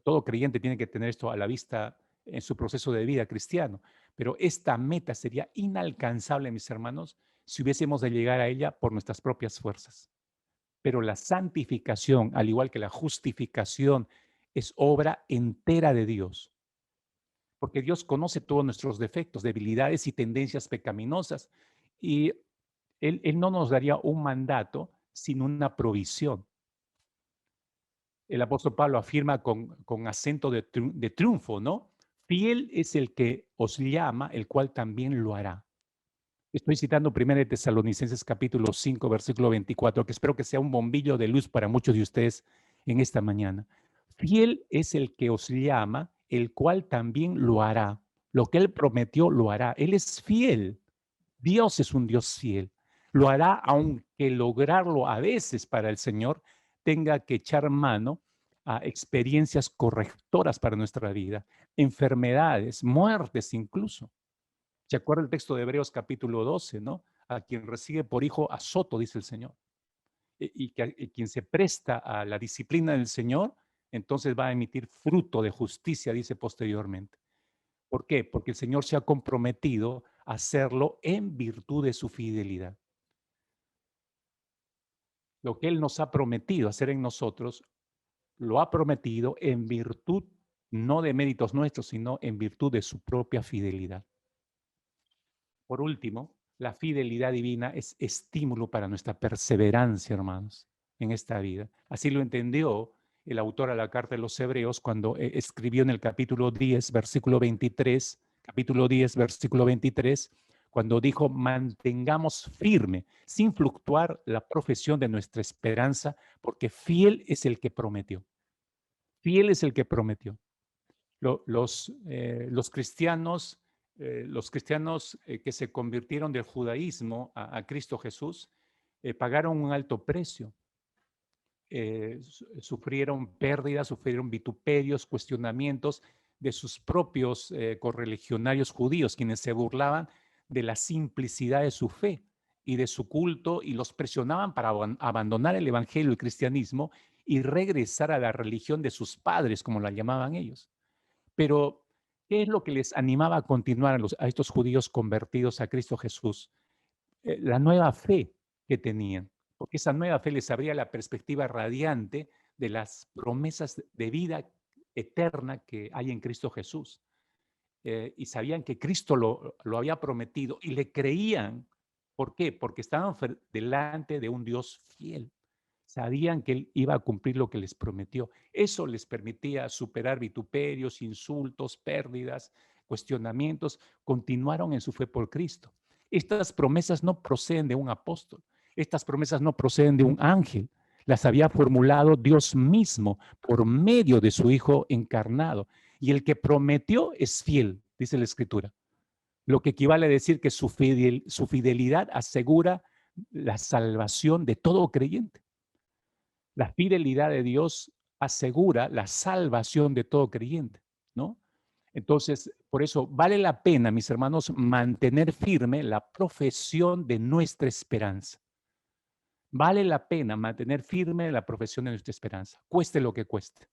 Todo creyente tiene que tener esto a la vista en su proceso de vida cristiano, pero esta meta sería inalcanzable, mis hermanos, si hubiésemos de llegar a ella por nuestras propias fuerzas. Pero la santificación, al igual que la justificación, es obra entera de Dios, porque Dios conoce todos nuestros defectos, debilidades y tendencias pecaminosas, y Él no nos daría un mandato sin una provisión. El apóstol Pablo afirma con acento de triunfo, ¿no? Fiel es el que os llama, el cual también lo hará. Estoy citando 1 Tesalonicenses capítulo 5, versículo 24, que espero que sea un bombillo de luz para muchos de ustedes en esta mañana. Fiel es el que os llama, el cual también lo hará. Lo que Él prometió, lo hará. Él es fiel. Dios es un Dios fiel. Lo hará aunque lograrlo a veces para el Señor tenga que echar mano a experiencias correctoras para nuestra vida, enfermedades, muertes incluso. ¿Se acuerda el texto de Hebreos capítulo 12, no? A quien recibe por hijo azoto, dice el Señor. Y quien se presta a la disciplina del Señor, entonces va a emitir fruto de justicia, dice posteriormente. ¿Por qué? Porque el Señor se ha comprometido a hacerlo en virtud de su fidelidad. Lo que Él nos ha prometido hacer en nosotros, lo ha prometido en virtud, no de méritos nuestros, sino en virtud de su propia fidelidad. Por último, la fidelidad divina es estímulo para nuestra perseverancia, hermanos, en esta vida. Así lo entendió el autor a la carta de los Hebreos cuando escribió en el capítulo 10, versículo 23, capítulo 10, versículo 23, cuando dijo: mantengamos firme, sin fluctuar, la profesión de nuestra esperanza, porque fiel es el que prometió. Fiel es el que prometió. Los cristianos que se convirtieron del judaísmo a Cristo Jesús pagaron un alto precio. Sufrieron pérdidas, sufrieron vituperios, cuestionamientos de sus propios correligionarios judíos, quienes se burlaban de la simplicidad de su fe y de su culto y los presionaban para abandonar el evangelio, el cristianismo, y regresar a la religión de sus padres, como la llamaban ellos. Pero, ¿qué es lo que les animaba a continuar a estos judíos convertidos a Cristo Jesús? La nueva fe que tenían, porque esa nueva fe les abría la perspectiva radiante de las promesas de vida eterna que hay en Cristo Jesús. Y sabían que Cristo lo había prometido y le creían. ¿Por qué? Porque estaban delante de un Dios fiel. Sabían que Él iba a cumplir lo que les prometió. Eso les permitía superar vituperios, insultos, pérdidas, cuestionamientos. Continuaron en su fe por Cristo. Estas promesas no proceden de un apóstol. Estas promesas no proceden de un ángel. Las había formulado Dios mismo por medio de su Hijo encarnado. Y el que prometió es fiel, dice la Escritura. Lo que equivale a decir que su fidelidad asegura la salvación de todo creyente. La fidelidad de Dios asegura la salvación de todo creyente, ¿no? Entonces, por eso vale la pena, mis hermanos, mantener firme la profesión de nuestra esperanza. Vale la pena mantener firme la profesión de nuestra esperanza, cueste lo que cueste.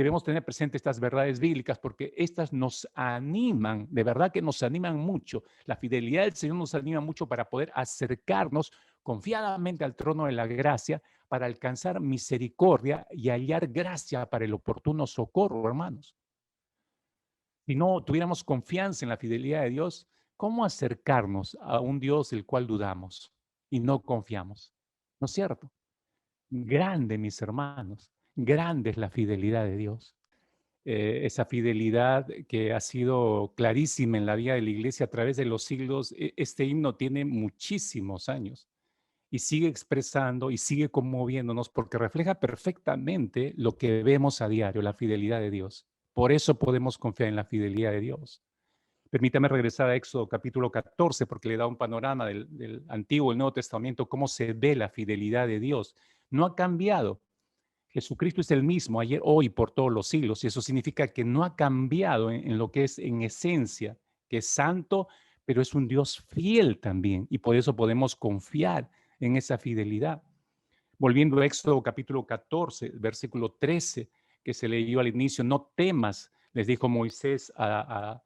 Debemos tener presente estas verdades bíblicas porque estas nos animan, de verdad que nos animan mucho. La fidelidad del Señor nos anima mucho para poder acercarnos confiadamente al trono de la gracia, para alcanzar misericordia y hallar gracia para el oportuno socorro, hermanos. Si no tuviéramos confianza en la fidelidad de Dios, ¿cómo acercarnos a un Dios del cual dudamos y no confiamos? ¿No es cierto? Grande, mis hermanos, grande es la fidelidad de Dios. Esa fidelidad que ha sido clarísima en la vida de la iglesia a través de los siglos. Este himno tiene muchísimos años y sigue expresando y sigue conmoviéndonos porque refleja perfectamente lo que vemos a diario, la fidelidad de Dios. Por eso podemos confiar en la fidelidad de Dios. Permítame regresar a Éxodo capítulo 14 porque le da un panorama del Antiguo y el Nuevo Testamento, cómo se ve la fidelidad de Dios. No ha cambiado. Jesucristo es el mismo ayer, hoy, por todos los siglos, y eso significa que no ha cambiado en lo que es en esencia, que es santo, pero es un Dios fiel también, y por eso podemos confiar en esa fidelidad. Volviendo a Éxodo capítulo 14, versículo 13, que se leyó al inicio: no temas, les dijo Moisés a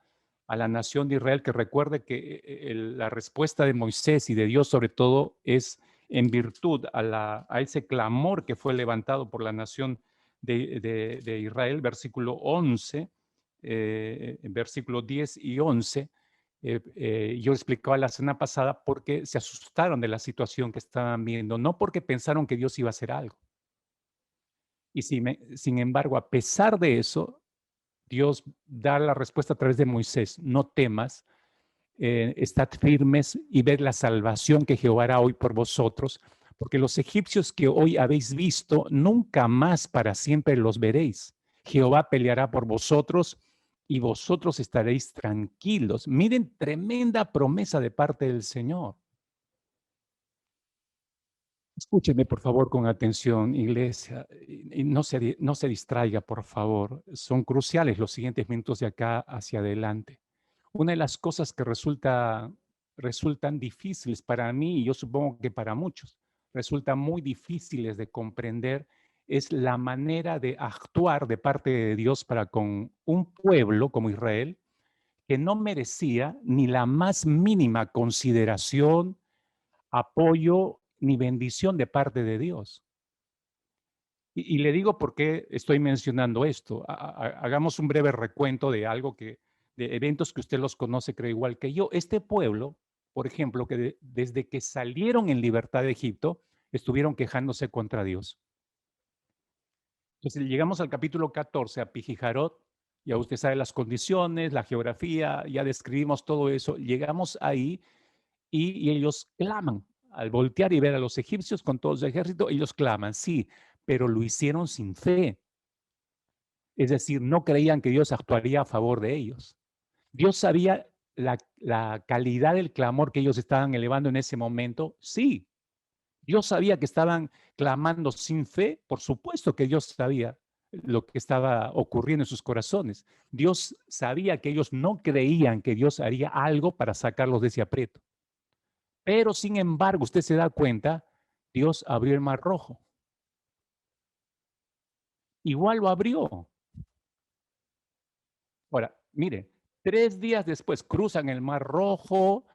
la nación de Israel, que recuerde que la respuesta de Moisés y de Dios sobre todo es en virtud a ese clamor que fue levantado por la nación de Israel, versículo 11, versículo 10 y 11. Yo explicaba la semana pasada porque se asustaron de la situación que estaban viendo, no porque pensaron que Dios iba a hacer algo. Y sin embargo, a pesar de eso, Dios da la respuesta a través de Moisés: no temas, estad firmes y ved la salvación que Jehová hará hoy por vosotros, porque los egipcios que hoy habéis visto, nunca más para siempre los veréis. Jehová peleará por vosotros y vosotros estaréis tranquilos. Miren, tremenda promesa de parte del Señor. Escúcheme, por favor, con atención, iglesia, y no se distraiga, por favor. Son cruciales los siguientes minutos de acá hacia adelante. Una de las cosas que resultan difíciles para mí, y yo supongo que para muchos, resultan muy difíciles de comprender, es la manera de actuar de parte de Dios para con un pueblo como Israel, que no merecía ni la más mínima consideración, apoyo ni bendición de parte de Dios. Y le digo por qué estoy mencionando esto. Hagamos un breve recuento de algo de eventos que usted los conoce, creo igual que yo. Este pueblo, por ejemplo, que desde que salieron en libertad de Egipto, estuvieron quejándose contra Dios. Entonces llegamos al capítulo 14, a Pijijarot, ya usted sabe las condiciones, la geografía, ya describimos todo eso. Llegamos ahí y ellos claman. Al voltear y ver a los egipcios con todo su ejército, ellos claman, sí, pero lo hicieron sin fe. Es decir, no creían que Dios actuaría a favor de ellos. Dios sabía la calidad del clamor que ellos estaban elevando en ese momento. Sí, Dios sabía que estaban clamando sin fe. Por supuesto que Dios sabía lo que estaba ocurriendo en sus corazones. Dios sabía que ellos no creían que Dios haría algo para sacarlos de ese aprieto. Pero sin embargo, usted se da cuenta, Dios abrió el mar rojo. Igual lo abrió. Ahora, mire, 3 días después cruzan el mar rojo.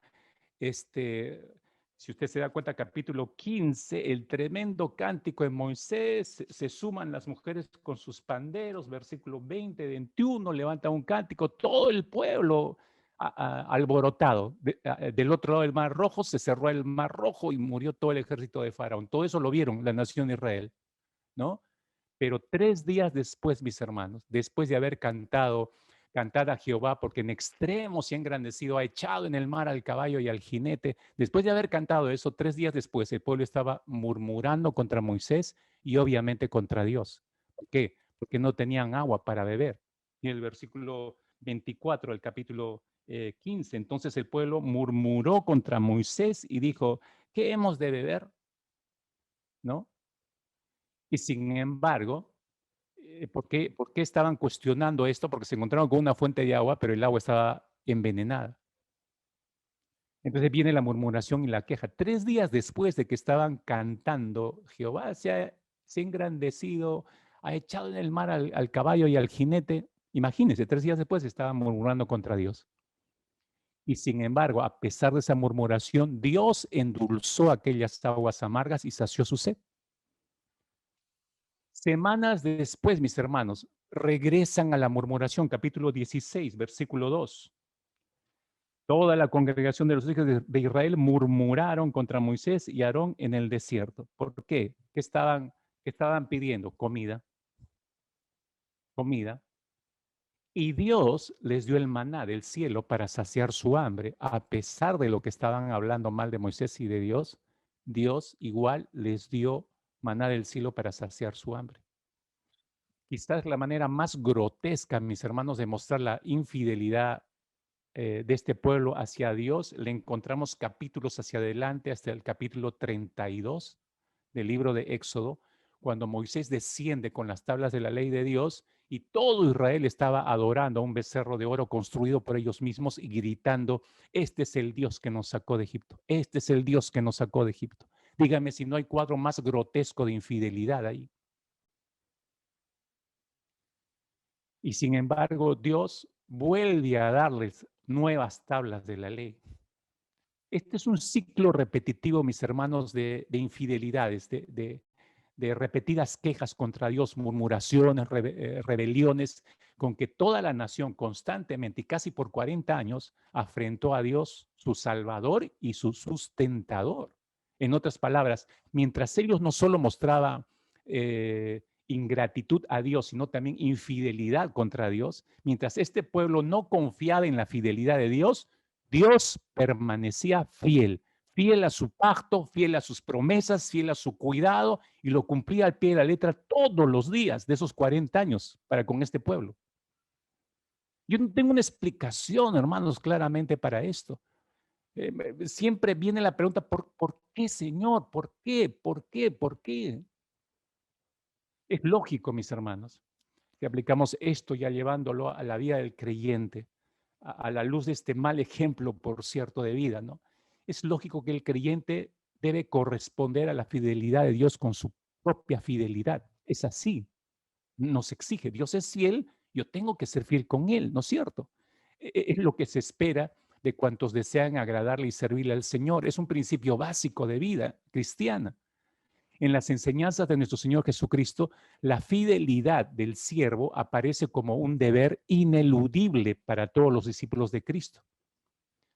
Si usted se da cuenta, capítulo 15, el tremendo cántico de Moisés, se suman las mujeres con sus panderos, versículo 20, 21, levanta un cántico, todo el pueblo alborotado. Del otro lado del mar rojo se cerró el mar rojo y murió todo el ejército de Faraón. Todo eso lo vieron la nación de Israel, ¿no? Pero 3 días después, mis hermanos, después de haber cantad a Jehová, porque en extremo se ha engrandecido, ha echado en el mar al caballo y al jinete. Después de haber cantado eso, 3 días después, el pueblo estaba murmurando contra Moisés y obviamente contra Dios. ¿Por qué? Porque no tenían agua para beber. Y el versículo 24 del capítulo 15, entonces el pueblo murmuró contra Moisés y dijo: ¿qué hemos de beber? ¿No? Y sin embargo, por qué estaban cuestionando esto? Porque se encontraron con una fuente de agua, pero el agua estaba envenenada. Entonces viene la murmuración y la queja. 3 días después de que estaban cantando, Jehová se ha engrandecido, ha echado en el mar al caballo y al jinete. Imagínense, 3 días después estaban murmurando contra Dios. Y sin embargo, a pesar de esa murmuración, Dios endulzó aquellas aguas amargas y sació su sed. Semanas después, mis hermanos, regresan a la murmuración, capítulo 16, versículo 2. Toda la congregación de los hijos de Israel murmuraron contra Moisés y Aarón en el desierto. ¿Por qué? ¿Qué estaban pidiendo? Comida. Comida. Y Dios les dio el maná del cielo para saciar su hambre. A pesar de lo que estaban hablando mal de Moisés y de Dios, Dios igual les dio maná del cielo para saciar su hambre. Quizás la manera más grotesca, mis hermanos, de mostrar la infidelidad de este pueblo hacia Dios, le encontramos capítulos hacia adelante, hasta el capítulo 32 del libro de Éxodo, cuando Moisés desciende con las tablas de la ley de Dios y todo Israel estaba adorando a un becerro de oro construido por ellos mismos y gritando, este es el Dios que nos sacó de Egipto, este es el Dios que nos sacó de Egipto. Dígame si no hay cuadro más grotesco de infidelidad ahí. Y sin embargo, Dios vuelve a darles nuevas tablas de la ley. Este es un ciclo repetitivo, mis hermanos, de infidelidades, de repetidas quejas contra Dios, murmuraciones, rebeliones, con que toda la nación constantemente y casi por 40 años afrentó a Dios, su Salvador y su sustentador. En otras palabras, mientras ellos no solo mostraban ingratitud a Dios, sino también infidelidad contra Dios, mientras este pueblo no confiaba en la fidelidad de Dios, Dios permanecía fiel, fiel a su pacto, fiel a sus promesas, fiel a su cuidado, y lo cumplía al pie de la letra todos los días de esos 40 años para con este pueblo. Yo no tengo una explicación, hermanos, claramente para esto. Siempre viene la pregunta, ¿por qué, Señor? ¿Por qué? ¿Por qué? ¿Por qué? Es lógico, mis hermanos, que aplicamos esto ya llevándolo a la vida del creyente, a la luz de este mal ejemplo, por cierto, de vida, ¿no? Es lógico que el creyente debe corresponder a la fidelidad de Dios con su propia fidelidad. Es así. Nos exige. Dios es fiel, yo tengo que ser fiel con Él, ¿no es cierto? Es lo que se espera de cuantos desean agradarle y servirle al Señor. Es un principio básico de vida cristiana. En las enseñanzas de nuestro Señor Jesucristo, la fidelidad del siervo aparece como un deber ineludible para todos los discípulos de Cristo.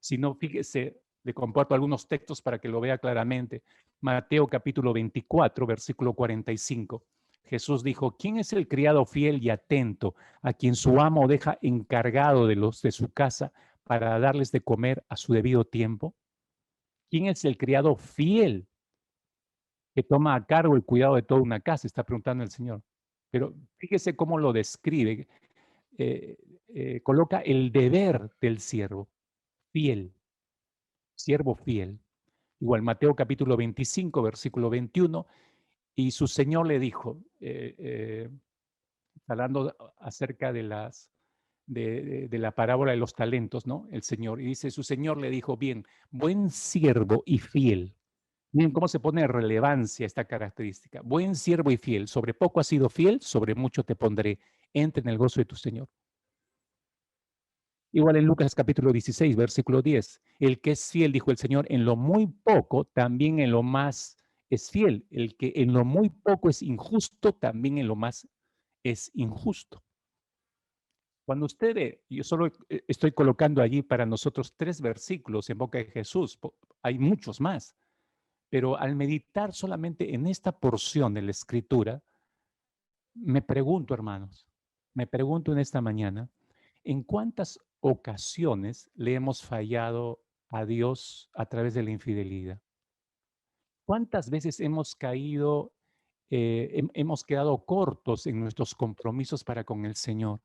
Si no, fíjese, le comparto algunos textos para que lo vea claramente. Mateo capítulo 24, versículo 45. Jesús dijo, ¿quién es el criado fiel y atento a quien su amo deja encargado de los de su casa para darles de comer a su debido tiempo? ¿Quién es el criado fiel que toma a cargo el cuidado de toda una casa? Está preguntando el Señor. Pero fíjese cómo lo describe. Eh, coloca el deber del siervo, fiel, siervo fiel. Igual Mateo capítulo 25, versículo 21, y su Señor le dijo, hablando acerca de la parábola de los talentos, ¿no? El Señor, y dice, su Señor le dijo, bien, buen siervo y fiel. Miren cómo se pone relevancia esta característica. Buen siervo y fiel. Sobre poco has sido fiel, sobre mucho te pondré. Entra en el gozo de tu Señor. Igual en Lucas capítulo 16, versículo 10. El que es fiel, dijo el Señor, en lo muy poco, también en lo más es fiel. El que en lo muy poco es injusto, también en lo más es injusto. Cuando usted ve, yo solo estoy colocando allí para nosotros 3 versículos en boca de Jesús, hay muchos más, pero al meditar solamente en esta porción de la Escritura, me pregunto, hermanos, me pregunto en esta mañana, ¿en cuántas ocasiones le hemos fallado a Dios a través de la infidelidad? ¿Cuántas veces hemos caído, hemos quedado cortos en nuestros compromisos para con el Señor?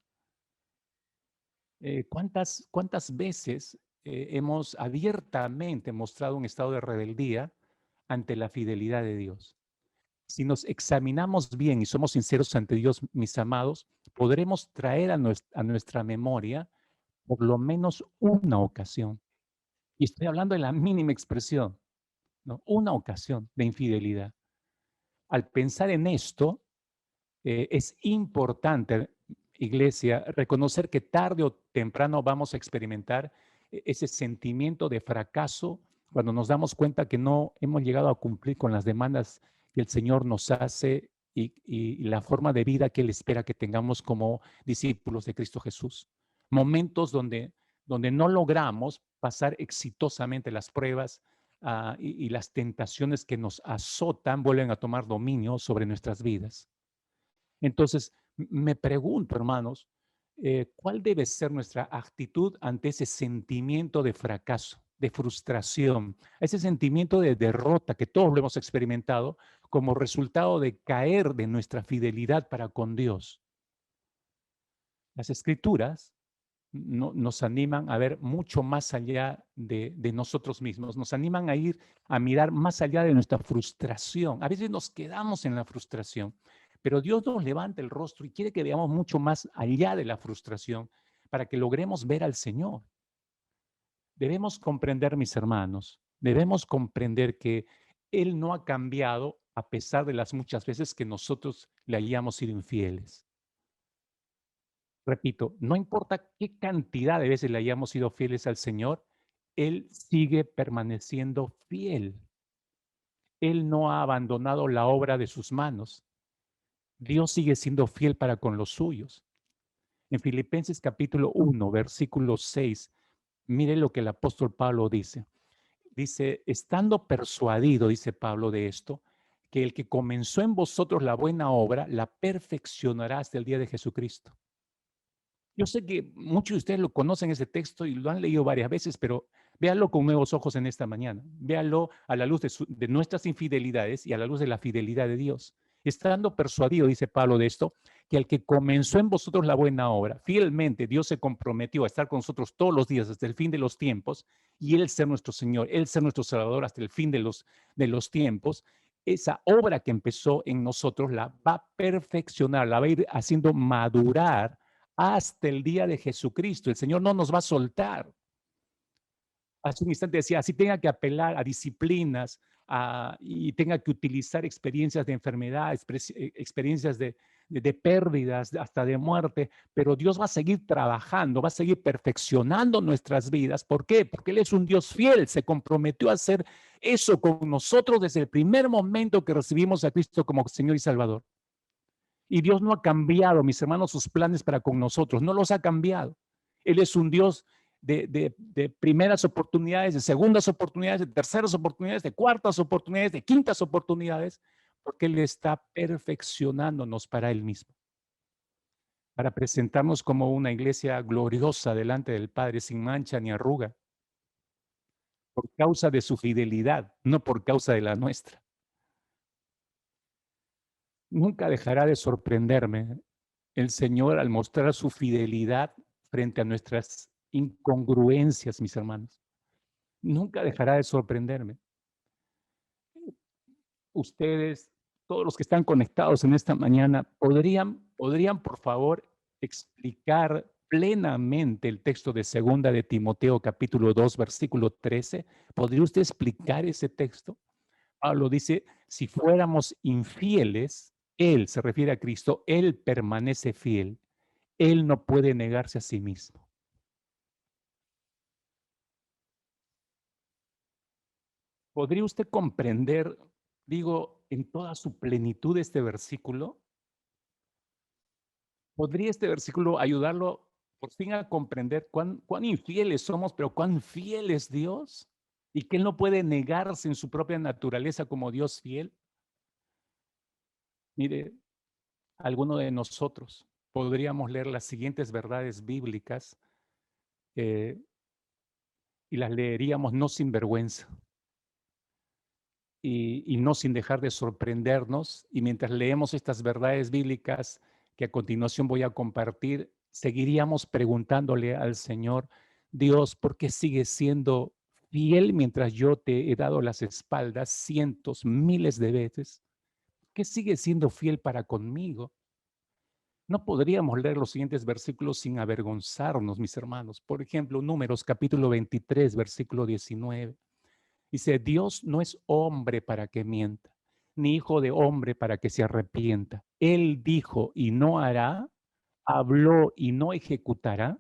¿Cuántas veces hemos abiertamente mostrado un estado de rebeldía ante la fidelidad de Dios? Si nos examinamos bien y somos sinceros ante Dios, mis amados, podremos traer a nuestra memoria por lo menos una ocasión. Y estoy hablando de la mínima expresión, ¿no? Una ocasión de infidelidad. Al pensar en esto, es importante, iglesia, reconocer que tarde o temprano vamos a experimentar ese sentimiento de fracaso cuando nos damos cuenta que no hemos llegado a cumplir con las demandas que el Señor nos hace y la forma de vida que Él espera que tengamos como discípulos de Cristo Jesús. Momentos donde no logramos pasar exitosamente las pruebas y las tentaciones que nos azotan vuelven a tomar dominio sobre nuestras vidas. Entonces, me pregunto, hermanos, ¿cuál debe ser nuestra actitud ante ese sentimiento de fracaso, de frustración, ese sentimiento de derrota que todos lo hemos experimentado como resultado de caer de nuestra fidelidad para con Dios? Las Escrituras nos animan a ver mucho más allá de nosotros mismos, nos animan a ir a mirar más allá de nuestra frustración. A veces nos quedamos en la frustración, pero Dios nos levanta el rostro y quiere que veamos mucho más allá de la frustración para que logremos ver al Señor. Debemos comprender, mis hermanos, debemos comprender que Él no ha cambiado a pesar de las muchas veces que nosotros le hayamos sido infieles. Repito, no importa qué cantidad de veces le hayamos sido fieles al Señor, Él sigue permaneciendo fiel. Él no ha abandonado la obra de sus manos. Dios sigue siendo fiel para con los suyos. En Filipenses capítulo 1, versículo 6, mire lo que el apóstol Pablo dice. Dice, estando persuadido, dice Pablo de esto, que el que comenzó en vosotros la buena obra, la perfeccionará hasta el día de Jesucristo. Yo sé que muchos de ustedes lo conocen ese texto y lo han leído varias veces, pero véanlo con nuevos ojos en esta mañana. Véanlo a la luz de nuestras infidelidades y a la luz de la fidelidad de Dios. Estando persuadido, dice Pablo de esto, que el que comenzó en vosotros la buena obra, fielmente Dios se comprometió a estar con nosotros todos los días hasta el fin de los tiempos y Él ser nuestro Señor, Él ser nuestro Salvador hasta el fin de los tiempos. Esa obra que empezó en nosotros la va a perfeccionar, la va a ir haciendo madurar hasta el día de Jesucristo. El Señor no nos va a soltar. Hace un instante decía, así tenga que apelar a disciplinas y tenga que utilizar experiencias de enfermedad, experiencias de pérdidas, hasta de muerte, pero Dios va a seguir trabajando, va a seguir perfeccionando nuestras vidas. ¿Por qué? Porque Él es un Dios fiel, se comprometió a hacer eso con nosotros desde el primer momento que recibimos a Cristo como Señor y Salvador. Y Dios no ha cambiado, mis hermanos, sus planes para con nosotros, no los ha cambiado. Él es un Dios de primeras oportunidades, de segundas oportunidades, de terceras oportunidades, de cuartas oportunidades, de quintas oportunidades, porque Él está perfeccionándonos para Él mismo, para presentarnos como una iglesia gloriosa delante del Padre, sin mancha ni arruga, por causa de su fidelidad, no por causa de la nuestra. Nunca dejará de sorprenderme el Señor al mostrar su fidelidad frente a nuestras incongruencias, mis hermanos. Nunca dejará de sorprenderme. Ustedes, todos los que están conectados en esta mañana, ¿podrían por favor explicar plenamente el texto de Segunda de Timoteo capítulo 2 versículo 13? ¿Podría usted explicar ese texto? Pablo dice, si fuéramos infieles, Él, se refiere a Cristo, Él permanece fiel. Él no puede negarse a sí mismo. ¿Podría usted comprender, digo, en toda su plenitud este versículo? ¿Podría este versículo ayudarlo por fin a comprender cuán infieles somos, pero cuán fiel es Dios? Y que Él no puede negarse en su propia naturaleza como Dios fiel. Mire, alguno de nosotros podríamos leer las siguientes verdades bíblicas y las leeríamos no sin vergüenza y no sin dejar de sorprendernos. Y mientras leemos estas verdades bíblicas que a continuación voy a compartir, seguiríamos preguntándole al Señor, Dios, ¿por qué sigues siendo fiel mientras yo te he dado las espaldas cientos, miles de veces? ¿Por qué sigues siendo fiel para conmigo? No podríamos leer los siguientes versículos sin avergonzarnos, mis hermanos. Por ejemplo, Números capítulo 23, versículo 19. Dice, Dios no es hombre para que mienta, ni hijo de hombre para que se arrepienta. Él dijo y no hará, habló y no ejecutará.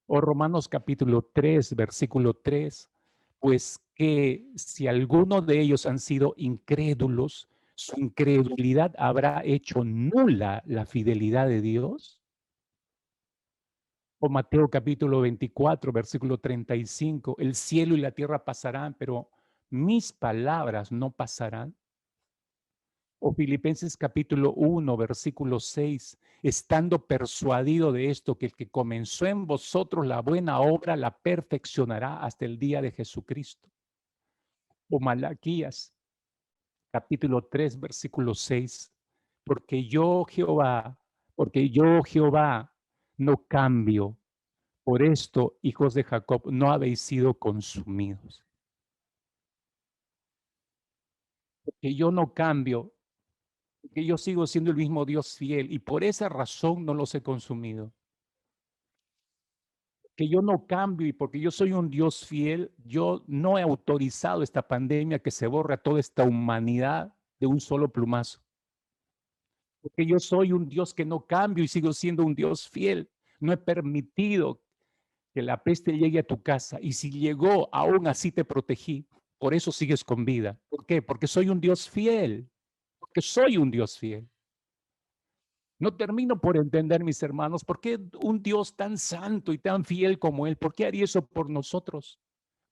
O Romanos capítulo 3, versículo 3, pues que si alguno de ellos han sido incrédulos, su incredulidad habrá hecho nula la fidelidad de Dios. O Mateo capítulo 24, versículo 35, el cielo y la tierra pasarán, pero mis palabras no pasarán. O Filipenses capítulo 1, versículo 6, estando persuadido de esto, que el que comenzó en vosotros la buena obra la perfeccionará hasta el día de Jesucristo. O Malaquías capítulo 3, versículo 6, porque yo Jehová no cambio. Por esto, hijos de Jacob, no habéis sido consumidos. Porque yo no cambio, porque yo sigo siendo el mismo Dios fiel y por esa razón no los he consumido. Que yo no cambio y porque yo soy un Dios fiel, yo no he autorizado esta pandemia que se borre a toda esta humanidad de un solo plumazo. Porque yo soy un Dios que no cambio y sigo siendo un Dios fiel. No he permitido que la peste llegue a tu casa y si llegó, aún así te protegí. Por eso sigues con vida. ¿Por qué? Porque soy un Dios fiel. Porque soy un Dios fiel. No termino por entender, mis hermanos, por qué un Dios tan santo y tan fiel como Él, ¿por qué haría eso por nosotros?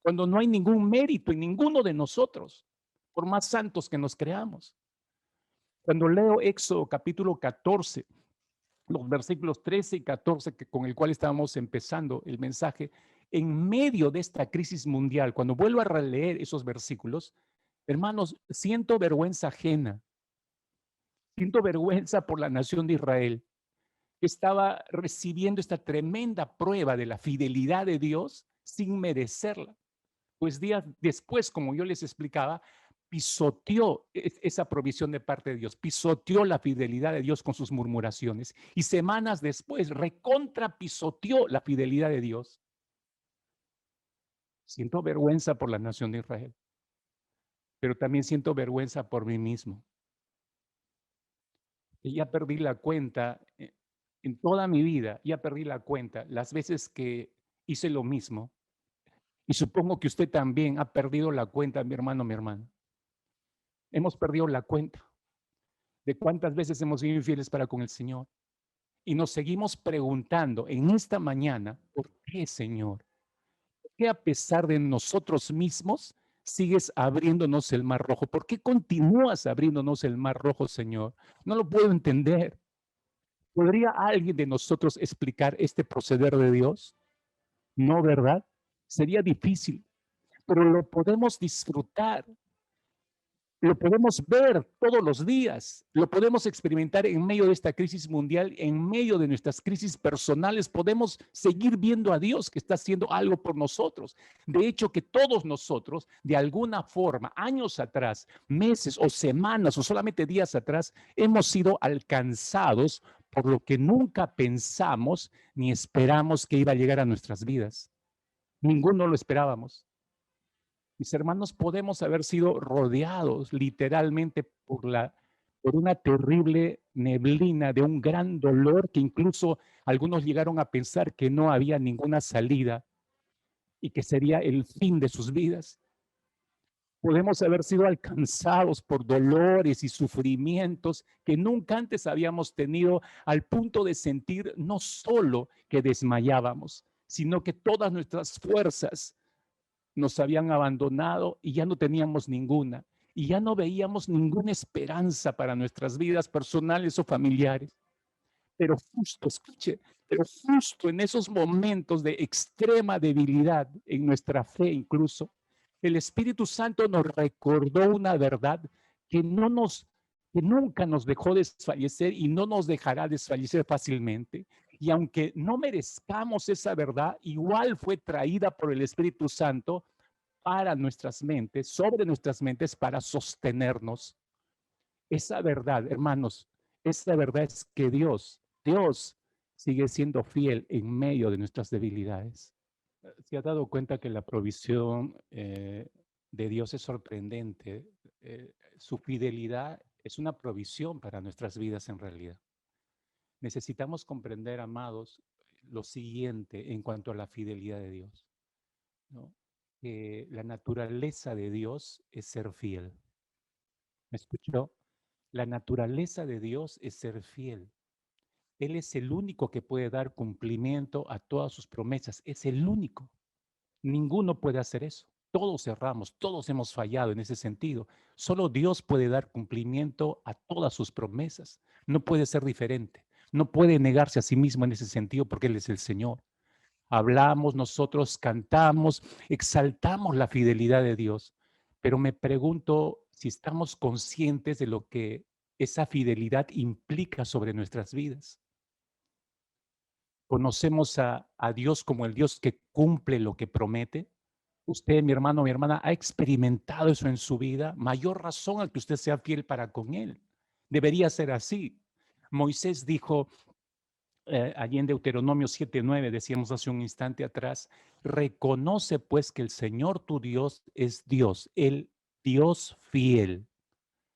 Cuando no hay ningún mérito en ninguno de nosotros, por más santos que nos creamos. Cuando leo Éxodo capítulo 14, los versículos 13 y 14, con el cual estábamos empezando el mensaje, en medio de esta crisis mundial, cuando vuelvo a releer esos versículos, hermanos, siento vergüenza ajena, siento vergüenza por la nación de Israel, que estaba recibiendo esta tremenda prueba de la fidelidad de Dios sin merecerla. Pues días después, como yo les explicaba, pisoteó esa provisión de parte de Dios, pisoteó la fidelidad de Dios con sus murmuraciones y semanas después recontra pisoteó la fidelidad de Dios. Siento vergüenza por la nación de Israel, pero también siento vergüenza por mí mismo. Y ya perdí la cuenta en toda mi vida, ya perdí la cuenta las veces que hice lo mismo. Y supongo que usted también ha perdido la cuenta, mi hermano, mi hermana. Hemos perdido la cuenta de cuántas veces hemos sido infieles para con el Señor. Y nos seguimos preguntando en esta mañana, ¿por qué, Señor? ¿Por qué a pesar de nosotros mismos sigues abriéndonos el mar rojo? ¿Por qué continúas abriéndonos el mar rojo, Señor? No lo puedo entender. ¿Podría alguien de nosotros explicar este proceder de Dios? No, ¿verdad? Sería difícil, pero lo podemos disfrutar. Lo podemos ver todos los días, lo podemos experimentar en medio de esta crisis mundial, en medio de nuestras crisis personales, podemos seguir viendo a Dios que está haciendo algo por nosotros. De hecho, que todos nosotros, de alguna forma, años atrás, meses o semanas o solamente días atrás, hemos sido alcanzados por lo que nunca pensamos ni esperamos que iba a llegar a nuestras vidas. Ninguno lo esperábamos. Mis hermanos, podemos haber sido rodeados literalmente por una terrible neblina de un gran dolor que incluso algunos llegaron a pensar que no había ninguna salida y que sería el fin de sus vidas. Podemos haber sido alcanzados por dolores y sufrimientos que nunca antes habíamos tenido, al punto de sentir no solo que desmayábamos, sino que todas nuestras fuerzas nos habían abandonado y ya no teníamos ninguna, y ya no veíamos ninguna esperanza para nuestras vidas personales o familiares. Pero justo, escuche, pero justo en esos momentos de extrema debilidad en nuestra fe incluso, el Espíritu Santo nos recordó una verdad que que nunca nos dejó desfallecer y no nos dejará desfallecer fácilmente. Y aunque no merezcamos esa verdad, igual fue traída por el Espíritu Santo para nuestras mentes, sobre nuestras mentes, para sostenernos. Esa verdad, hermanos, esa verdad es que Dios sigue siendo fiel en medio de nuestras debilidades. ¿Se ha dado cuenta que la provisión de Dios es sorprendente? su fidelidad es una provisión para nuestras vidas en realidad. Necesitamos comprender, amados, lo siguiente en cuanto a la fidelidad de Dios, ¿no? Que la naturaleza de Dios es ser fiel. ¿Me escuchó? La naturaleza de Dios es ser fiel. Él es el único que puede dar cumplimiento a todas sus promesas. Es el único. Ninguno puede hacer eso. Todos erramos, todos hemos fallado en ese sentido. Solo Dios puede dar cumplimiento a todas sus promesas. No puede ser diferente. No puede negarse a sí mismo en ese sentido porque Él es el Señor. Hablamos, nosotros cantamos, exaltamos la fidelidad de Dios, pero me pregunto si estamos conscientes de lo que esa fidelidad implica sobre nuestras vidas. ¿Conocemos a Dios como el Dios que cumple lo que promete? Usted, mi hermano, mi hermana, ha experimentado eso en su vida. Mayor razón al que usted sea fiel para con Él. Debería ser así. Moisés dijo, allí en Deuteronomio 7:9, decíamos hace un instante atrás, reconoce pues que el Señor tu Dios es Dios, el Dios fiel.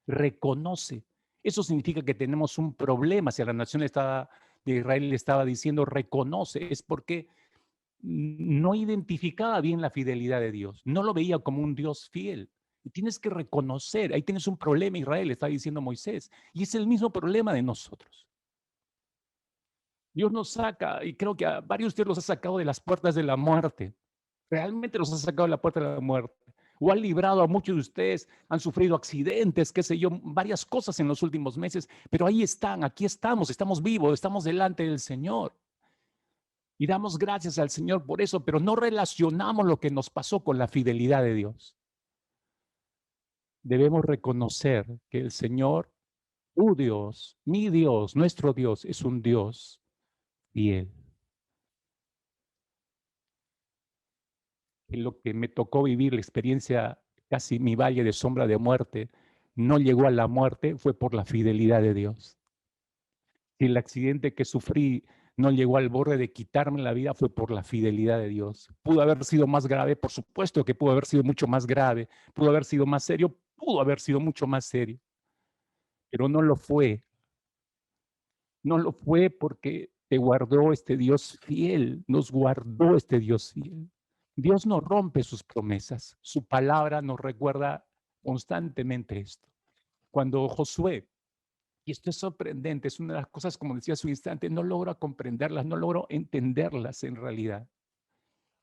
Reconoce. Eso significa que tenemos un problema. Si a la nación de Israel le estaba diciendo reconoce, es porque no identificaba bien la fidelidad de Dios, no lo veía como un Dios fiel. Y tienes que reconocer, ahí tienes un problema, Israel, está diciendo Moisés, y es el mismo problema de nosotros. Dios nos saca, y creo que a varios de ustedes los ha sacado de las puertas de la muerte. Realmente los ha sacado de la puerta de la muerte. O ha librado a muchos de ustedes, han sufrido accidentes, qué sé yo, varias cosas en los últimos meses, pero ahí están, aquí estamos vivos, estamos delante del Señor. Y damos gracias al Señor por eso, pero no relacionamos lo que nos pasó con la fidelidad de Dios. Debemos reconocer que el Señor, tu Dios, mi Dios, nuestro Dios, es un Dios fiel. En lo que me tocó vivir, la experiencia, casi mi valle de sombra de muerte, no llegó a la muerte, fue por la fidelidad de Dios. Si el accidente que sufrí no llegó al borde de quitarme la vida, fue por la fidelidad de Dios. Pudo haber sido más grave, por supuesto que pudo haber sido mucho más grave, pudo haber sido más serio, pudo haber sido mucho más serio, pero no lo fue. No lo fue porque te guardó este Dios fiel, nos guardó este Dios fiel. Dios no rompe sus promesas, su palabra nos recuerda constantemente esto. Cuando Josué, y esto es sorprendente, es una de las cosas, como decía hace un instante, no logro comprenderlas, no logro entenderlas en realidad.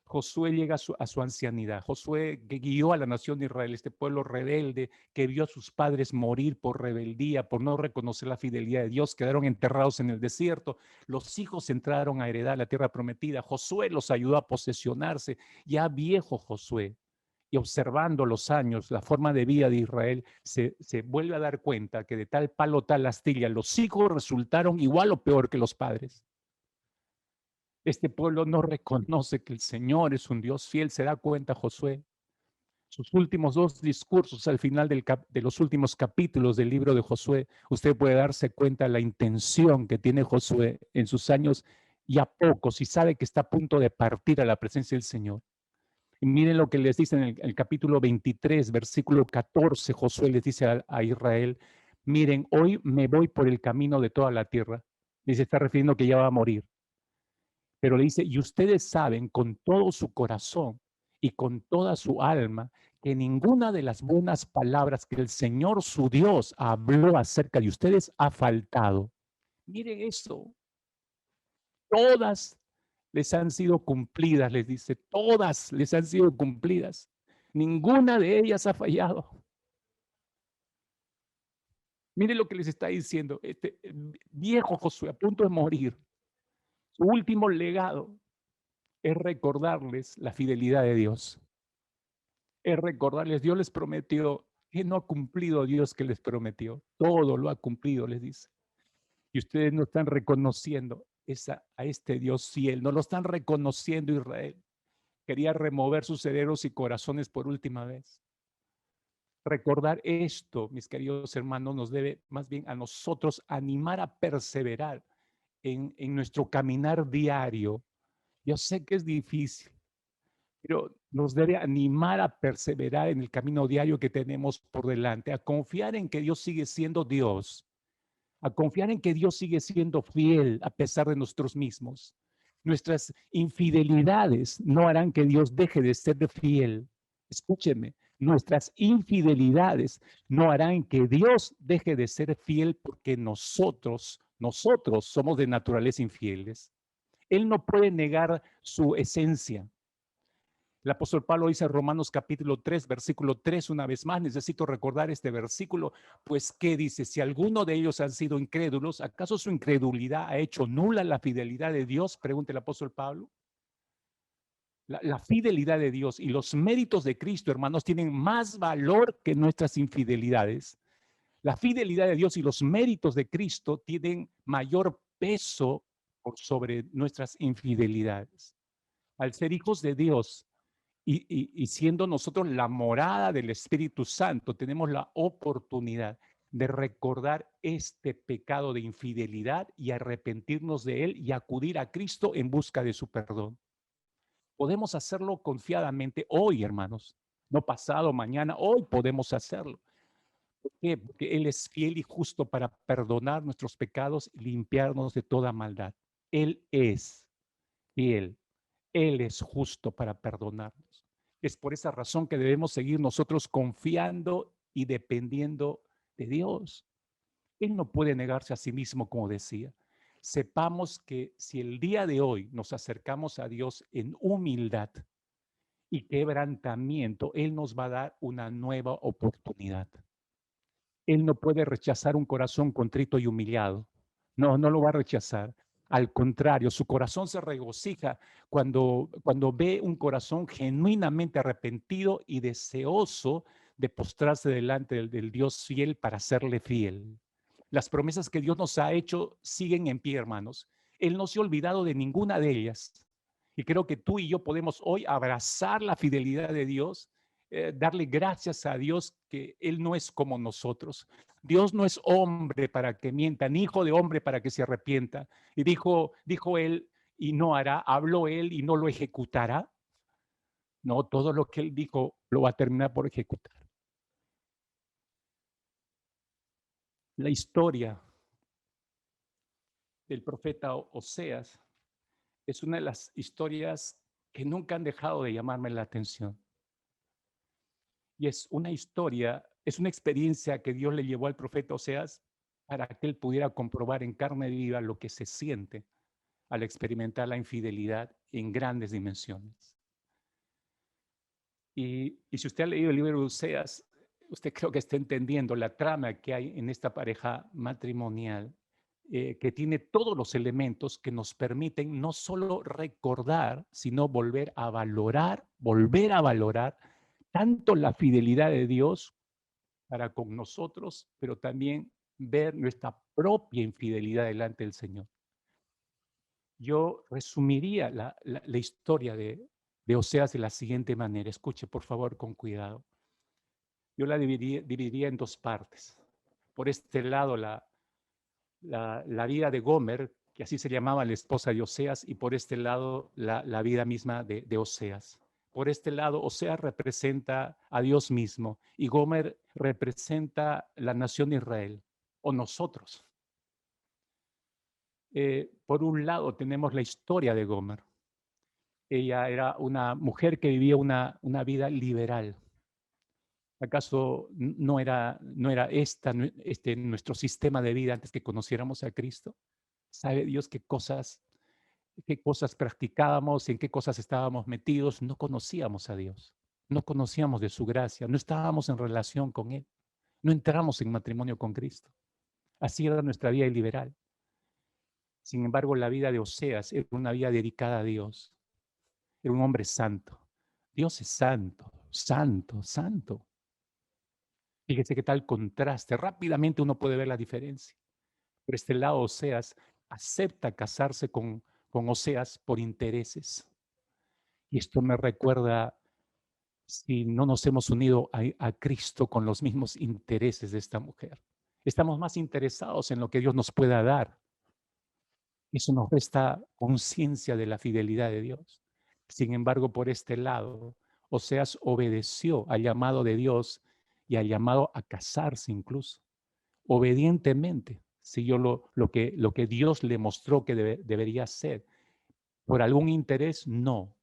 Josué llega a su ancianidad. Josué que guió a la nación de Israel, este pueblo rebelde que vio a sus padres morir por rebeldía, por no reconocer la fidelidad de Dios, quedaron enterrados en el desierto. Los hijos entraron a heredar la tierra prometida. Josué los ayudó a posesionarse. Ya viejo Josué, y observando los años, la forma de vida de Israel, se vuelve a dar cuenta que de tal palo, tal astilla, los hijos resultaron igual o peor que los padres. Este pueblo no reconoce que el Señor es un Dios fiel, se da cuenta Josué. Sus últimos dos discursos al final de los últimos capítulos del libro de Josué, usted puede darse cuenta de la intención que tiene Josué en sus años ya pocos y sabe que está a punto de partir a la presencia del Señor. Y miren lo que les dice en el capítulo 23, versículo 14, Josué les dice a Israel, miren, hoy me voy por el camino de toda la tierra. Y se está refiriendo que ya va a morir. Pero le dice, y ustedes saben con todo su corazón y con toda su alma que ninguna de las buenas palabras que el Señor su Dios habló acerca de ustedes ha faltado. Miren esto, todas les han sido cumplidas, les dice, todas les han sido cumplidas. Ninguna de ellas ha fallado. Miren lo que les está diciendo, este viejo Josué a punto de morir, su último legado es recordarles la fidelidad de Dios. Es recordarles, Dios les prometió, que no ha cumplido Dios que les prometió. Todo lo ha cumplido, les dice. Y ustedes no están reconociendo a este Dios fiel, no lo están reconociendo Israel. Quería remover sus cerebros y corazones por última vez. Recordar esto, mis queridos hermanos, nos debe más bien a nosotros animar a perseverar en nuestro caminar diario. Yo sé que es difícil, pero nos debe animar a perseverar en el camino diario que tenemos por delante, a confiar en que Dios sigue siendo Dios, a confiar en que Dios sigue siendo fiel a pesar de nosotros mismos. Nuestras infidelidades no harán que Dios deje de ser fiel. Escúcheme, nuestras infidelidades no harán que Dios deje de ser fiel porque nosotros somos de naturaleza infieles. Él no puede negar su esencia. El apóstol Pablo dice en Romanos capítulo 3, versículo 3, una vez más, necesito recordar este versículo, pues ¿qué dice? Si alguno de ellos han sido incrédulos, ¿acaso su incredulidad ha hecho nula la fidelidad de Dios? Pregunta el apóstol Pablo. La fidelidad de Dios y los méritos de Cristo, hermanos, tienen más valor que nuestras infidelidades. La fidelidad de Dios y los méritos de Cristo tienen mayor peso por sobre nuestras infidelidades. Al ser hijos de Dios, y siendo nosotros la morada del Espíritu Santo, tenemos la oportunidad de recordar este pecado de infidelidad y arrepentirnos de él y acudir a Cristo en busca de su perdón. Podemos hacerlo confiadamente hoy, hermanos, no pasado, mañana, hoy podemos hacerlo. ¿Por qué? Porque Él es fiel y justo para perdonar nuestros pecados y limpiarnos de toda maldad. Él es fiel. Él es justo para perdonarnos. Es por esa razón que debemos seguir nosotros confiando y dependiendo de Dios. Él no puede negarse a sí mismo, como decía. Sepamos que si el día de hoy nos acercamos a Dios en humildad y quebrantamiento, Él nos va a dar una nueva oportunidad. Él no puede rechazar un corazón contrito y humillado. No, no lo va a rechazar. Al contrario, su corazón se regocija cuando ve un corazón genuinamente arrepentido y deseoso de postrarse delante del Dios fiel para serle fiel. Las promesas que Dios nos ha hecho siguen en pie, hermanos. Él no se ha olvidado de ninguna de ellas. Y creo que tú y yo podemos hoy abrazar la fidelidad de Dios, darle gracias a Dios que Él no es como nosotros. Dios no es hombre para que mienta, ni hijo de hombre para que se arrepienta. Y dijo Él y no hará, habló Él y no lo ejecutará. No, todo lo que Él dijo lo va a terminar por ejecutar. La historia del profeta Oseas es una de las historias que nunca han dejado de llamarme la atención. Y es una historia, es una experiencia que Dios le llevó al profeta Oseas para que él pudiera comprobar en carne viva lo que se siente al experimentar la infidelidad en grandes dimensiones. Y si usted ha leído el libro de Oseas, usted creo que está entendiendo la trama que hay en esta pareja matrimonial, que tiene todos los elementos que nos permiten no solo recordar, sino volver a valorar tanto la fidelidad de Dios para con nosotros, pero también ver nuestra propia infidelidad delante del Señor. Yo resumiría la historia de Oseas de la siguiente manera. Escuche, por favor, con cuidado. Yo la dividiría en dos partes. Por este lado, la vida de Gomer, que así se llamaba la esposa de Oseas, y por este lado, la vida misma de Oseas. Por este lado, Oseas representa a Dios mismo y Gomer representa la nación de Israel o nosotros. Por un lado, tenemos la historia de Gomer. Ella era una mujer que vivía una vida liberal. ¿Acaso no era este nuestro sistema de vida antes que conociéramos a Cristo? ¿Sabe Dios qué cosas practicábamos, en qué cosas estábamos metidos? No conocíamos a Dios, no conocíamos de su gracia, no estábamos en relación con Él, no entramos en matrimonio con Cristo. Así era nuestra vida liberal. Sin embargo, la vida de Oseas era una vida dedicada a Dios. Era un hombre santo. Dios es santo, santo, santo. Fíjese qué tal contraste. Rápidamente uno puede ver la diferencia. Por este lado, Oseas acepta casarse con Oseas por intereses. Y esto me recuerda si no nos hemos unido a Cristo con los mismos intereses de esta mujer. Estamos más interesados en lo que Dios nos pueda dar. Eso nos resta conciencia de la fidelidad de Dios. Sin embargo, por este lado, Oseas obedeció al llamado de Dios y al llamado a casarse incluso. Obedientemente siguió lo que Dios le mostró que debería hacer. ¿Por algún interés? No.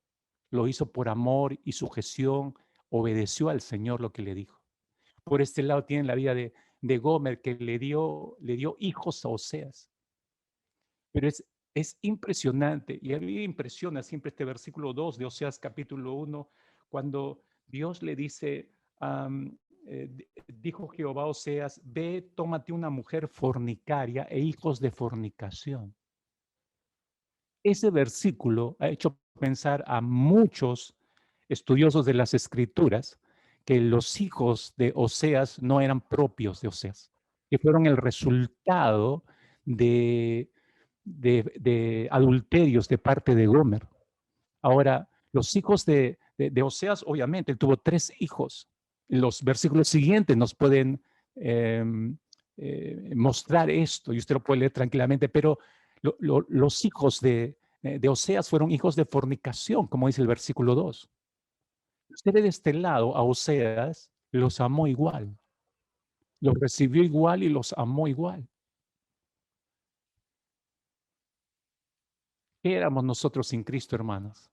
Lo hizo por amor y sujeción, obedeció al Señor lo que le dijo. Por este lado tienen la vida de Gomer, que le dio hijos a Oseas. Pero es impresionante, y a mí me impresiona siempre este versículo 2 de Oseas capítulo 1, cuando Dios le dice, dijo Jehová a Oseas, ve, tómate una mujer fornicaria e hijos de fornicación. Ese versículo ha hecho pensar a muchos estudiosos de las Escrituras que los hijos de Oseas no eran propios de Oseas, que fueron el resultado de adulterios de parte de Gomer. Ahora, los hijos de Oseas, obviamente, él tuvo 3 hijos. Los versículos siguientes nos pueden mostrar esto, y usted lo puede leer tranquilamente, pero los hijos de Oseas fueron hijos de fornicación, como dice el versículo 2. Usted de este lado, a Oseas, los amó igual, los recibió igual y los amó igual. ¿Qué éramos nosotros sin Cristo, hermanos?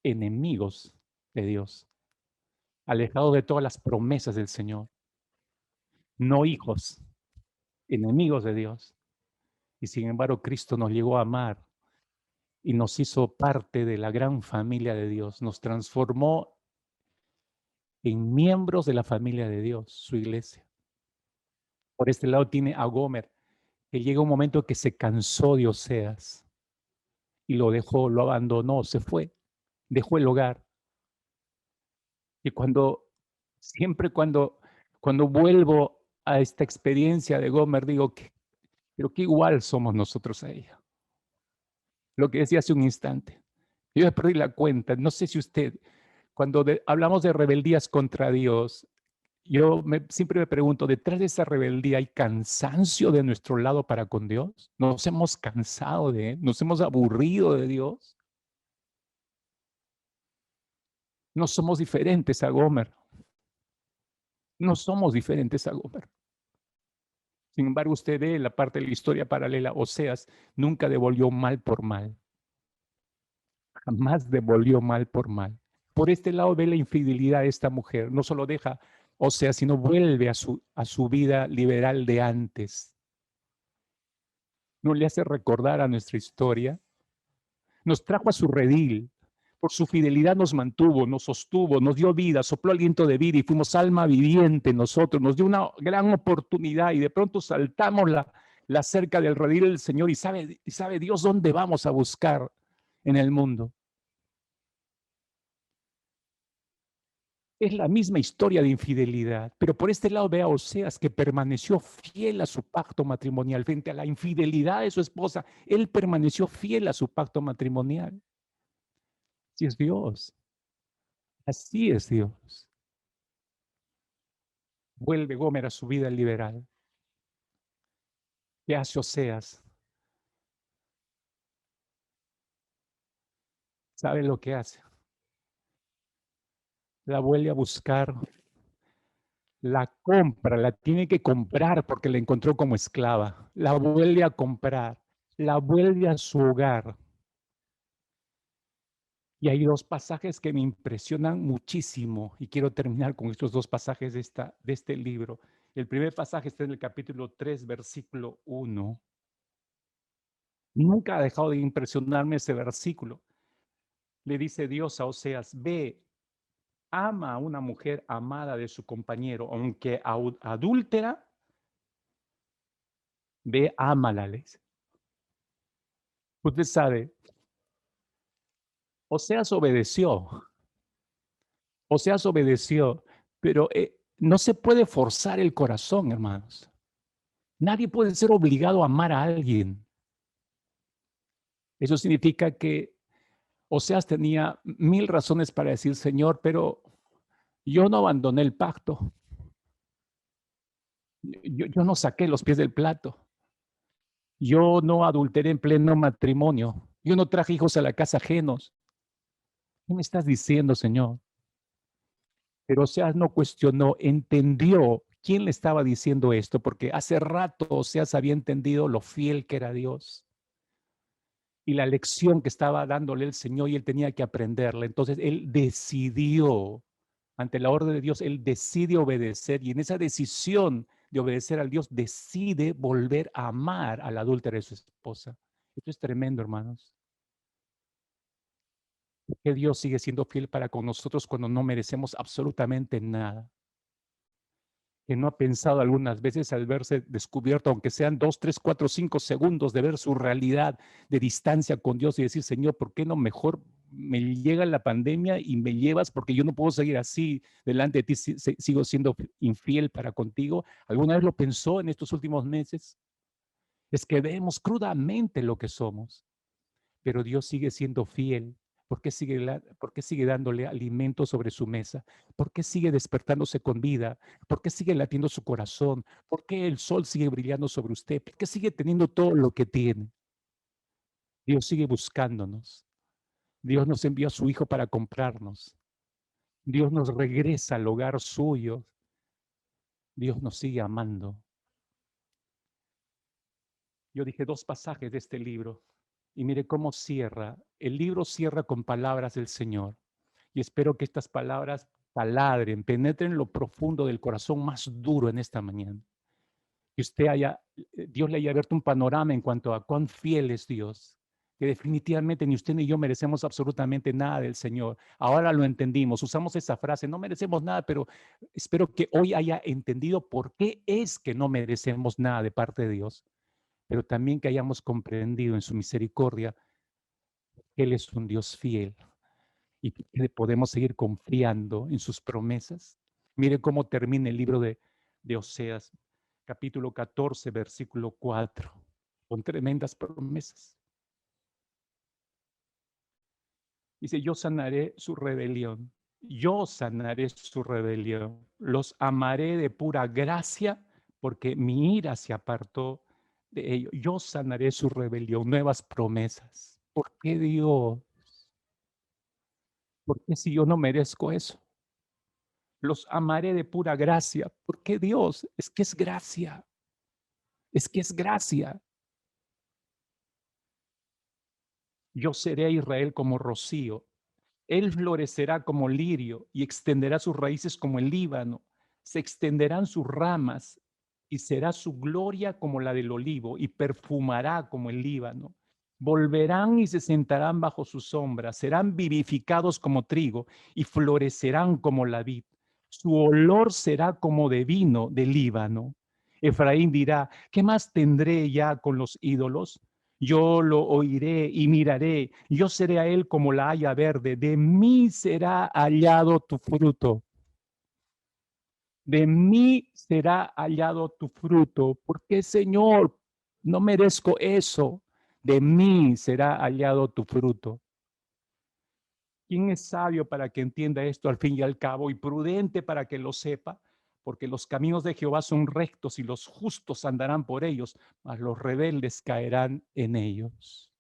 Enemigos de Dios, alejados de todas las promesas del Señor, no hijos, enemigos de Dios. Y sin embargo, Cristo nos llegó a amar y nos hizo parte de la gran familia de Dios, nos transformó en miembros de la familia de Dios, su iglesia. Por este lado tiene a Gomer, que llega un momento que se cansó de Oseas y lo dejó, lo abandonó, se fue, dejó el hogar. Y siempre cuando vuelvo a esta experiencia de Gomer, digo, pero qué igual somos nosotros a ella. Lo que decía hace un instante. Yo ya perdí la cuenta. No sé si usted, cuando hablamos de rebeldías contra Dios, siempre me pregunto, ¿detrás de esa rebeldía hay cansancio de nuestro lado para con Dios? ¿Nos hemos cansado de Él? ¿Nos hemos aburrido de Dios? No somos diferentes a Gomer. No somos diferentes a Gomer. Sin embargo, usted ve la parte de la historia paralela, Oseas nunca devolvió mal por mal. Jamás devolvió mal por mal. Por este lado ve la infidelidad de esta mujer. No solo deja Oseas, sino vuelve a su vida liberal de antes. No le hace recordar a nuestra historia. Nos trajo a su redil. Por su fidelidad nos mantuvo, nos sostuvo, nos dio vida, sopló aliento de vida y fuimos alma viviente nosotros. Nos dio una gran oportunidad y de pronto saltamos la cerca del redil del Señor y sabe Dios dónde vamos a buscar en el mundo. Es la misma historia de infidelidad, pero por este lado ve a Oseas, que permaneció fiel a su pacto matrimonial frente a la infidelidad de su esposa. Él permaneció fiel a su pacto matrimonial. Así es Dios. Así es Dios. Vuelve Gomer a su vida liberal. ¿Qué hace Oseas? ¿Sabe lo que hace? La vuelve a buscar, la compra, la tiene que comprar porque la encontró como esclava. La vuelve a comprar, la vuelve a su hogar. Y hay 2 pasajes que me impresionan muchísimo y quiero terminar con estos 2 pasajes de este libro. El primer pasaje está en el capítulo 3, versículo 1. Nunca ha dejado de impresionarme ese versículo. Le dice Dios a Oseas, ve, ama a una mujer amada de su compañero, aunque adúltera, ve, ámala. Usted sabe, Oseas obedeció, pero no se puede forzar el corazón, hermanos. Nadie puede ser obligado a amar a alguien. Eso significa que Oseas tenía 1000 razones para decir, Señor, pero yo no abandoné el pacto. Yo no saqué los pies del plato. Yo no adulteré en pleno matrimonio. Yo no traje hijos a la casa ajenos. ¿Qué me estás diciendo, Señor? Pero Oseas no cuestionó, entendió quién le estaba diciendo esto, porque hace rato Oseas había entendido lo fiel que era Dios y la lección que estaba dándole el Señor y él tenía que aprenderla. Entonces él decidió, ante la orden de Dios, él decide obedecer y en esa decisión de obedecer al Dios decide volver a amar a la adúltera de su esposa. Esto es tremendo, hermanos. Que Dios sigue siendo fiel para con nosotros cuando no merecemos absolutamente nada. Que no ha pensado algunas veces al verse descubierto, aunque sean 2, 3, 4, 5 segundos de ver su realidad de distancia con Dios y decir, Señor, ¿por qué no mejor me llega la pandemia y me llevas porque yo no puedo seguir así delante de ti, sigo siendo infiel para contigo? ¿Alguna vez lo pensó en estos últimos meses? Es que vemos crudamente lo que somos, pero Dios sigue siendo fiel. ¿Por qué sigue dándole alimento sobre su mesa? ¿Por qué sigue despertándose con vida? ¿Por qué sigue latiendo su corazón? ¿Por qué el sol sigue brillando sobre usted? ¿Por qué sigue teniendo todo lo que tiene? Dios sigue buscándonos. Dios nos envió a su Hijo para comprarnos. Dios nos regresa al hogar suyo. Dios nos sigue amando. Yo dije 2 pasajes de este libro y mire cómo cierra. El libro cierra con palabras del Señor. Y espero que estas palabras taladren, penetren lo profundo del corazón más duro en esta mañana. Que Dios le haya abierto un panorama en cuanto a cuán fiel es Dios. Que definitivamente ni usted ni yo merecemos absolutamente nada del Señor. Ahora lo entendimos, usamos esa frase, no merecemos nada, pero espero que hoy haya entendido por qué es que no merecemos nada de parte de Dios, pero también que hayamos comprendido en su misericordia que Él es un Dios fiel y que podemos seguir confiando en sus promesas. Mire cómo termina el libro de Oseas, capítulo 14, versículo 4, con tremendas promesas. Dice, yo sanaré su rebelión, yo sanaré su rebelión, los amaré de pura gracia, porque mi ira se apartó de ellos. Yo sanaré su rebelión, nuevas promesas. ¿Por qué Dios? ¿Por qué si yo no merezco eso? Los amaré de pura gracia. ¿Por qué Dios? Es que es gracia. Es que es gracia. Yo seré a Israel como rocío. Él florecerá como lirio y extenderá sus raíces como el Líbano. Se extenderán sus ramas y será su gloria como la del olivo y perfumará como el Líbano. Volverán y se sentarán bajo su sombra, serán vivificados como trigo y florecerán como la vid. Su olor será como de vino del Líbano. Efraín dirá, ¿qué más tendré ya con los ídolos? Yo lo oiré y miraré, yo seré a él como la haya verde, de mí será hallado tu fruto, de mí será hallado tu fruto, porque Señor, no merezco eso, de mí será hallado tu fruto. ¿Quién es sabio para que entienda esto al fin y al cabo y prudente para que lo sepa? Porque los caminos de Jehová son rectos y los justos andarán por ellos, mas los rebeldes caerán en ellos.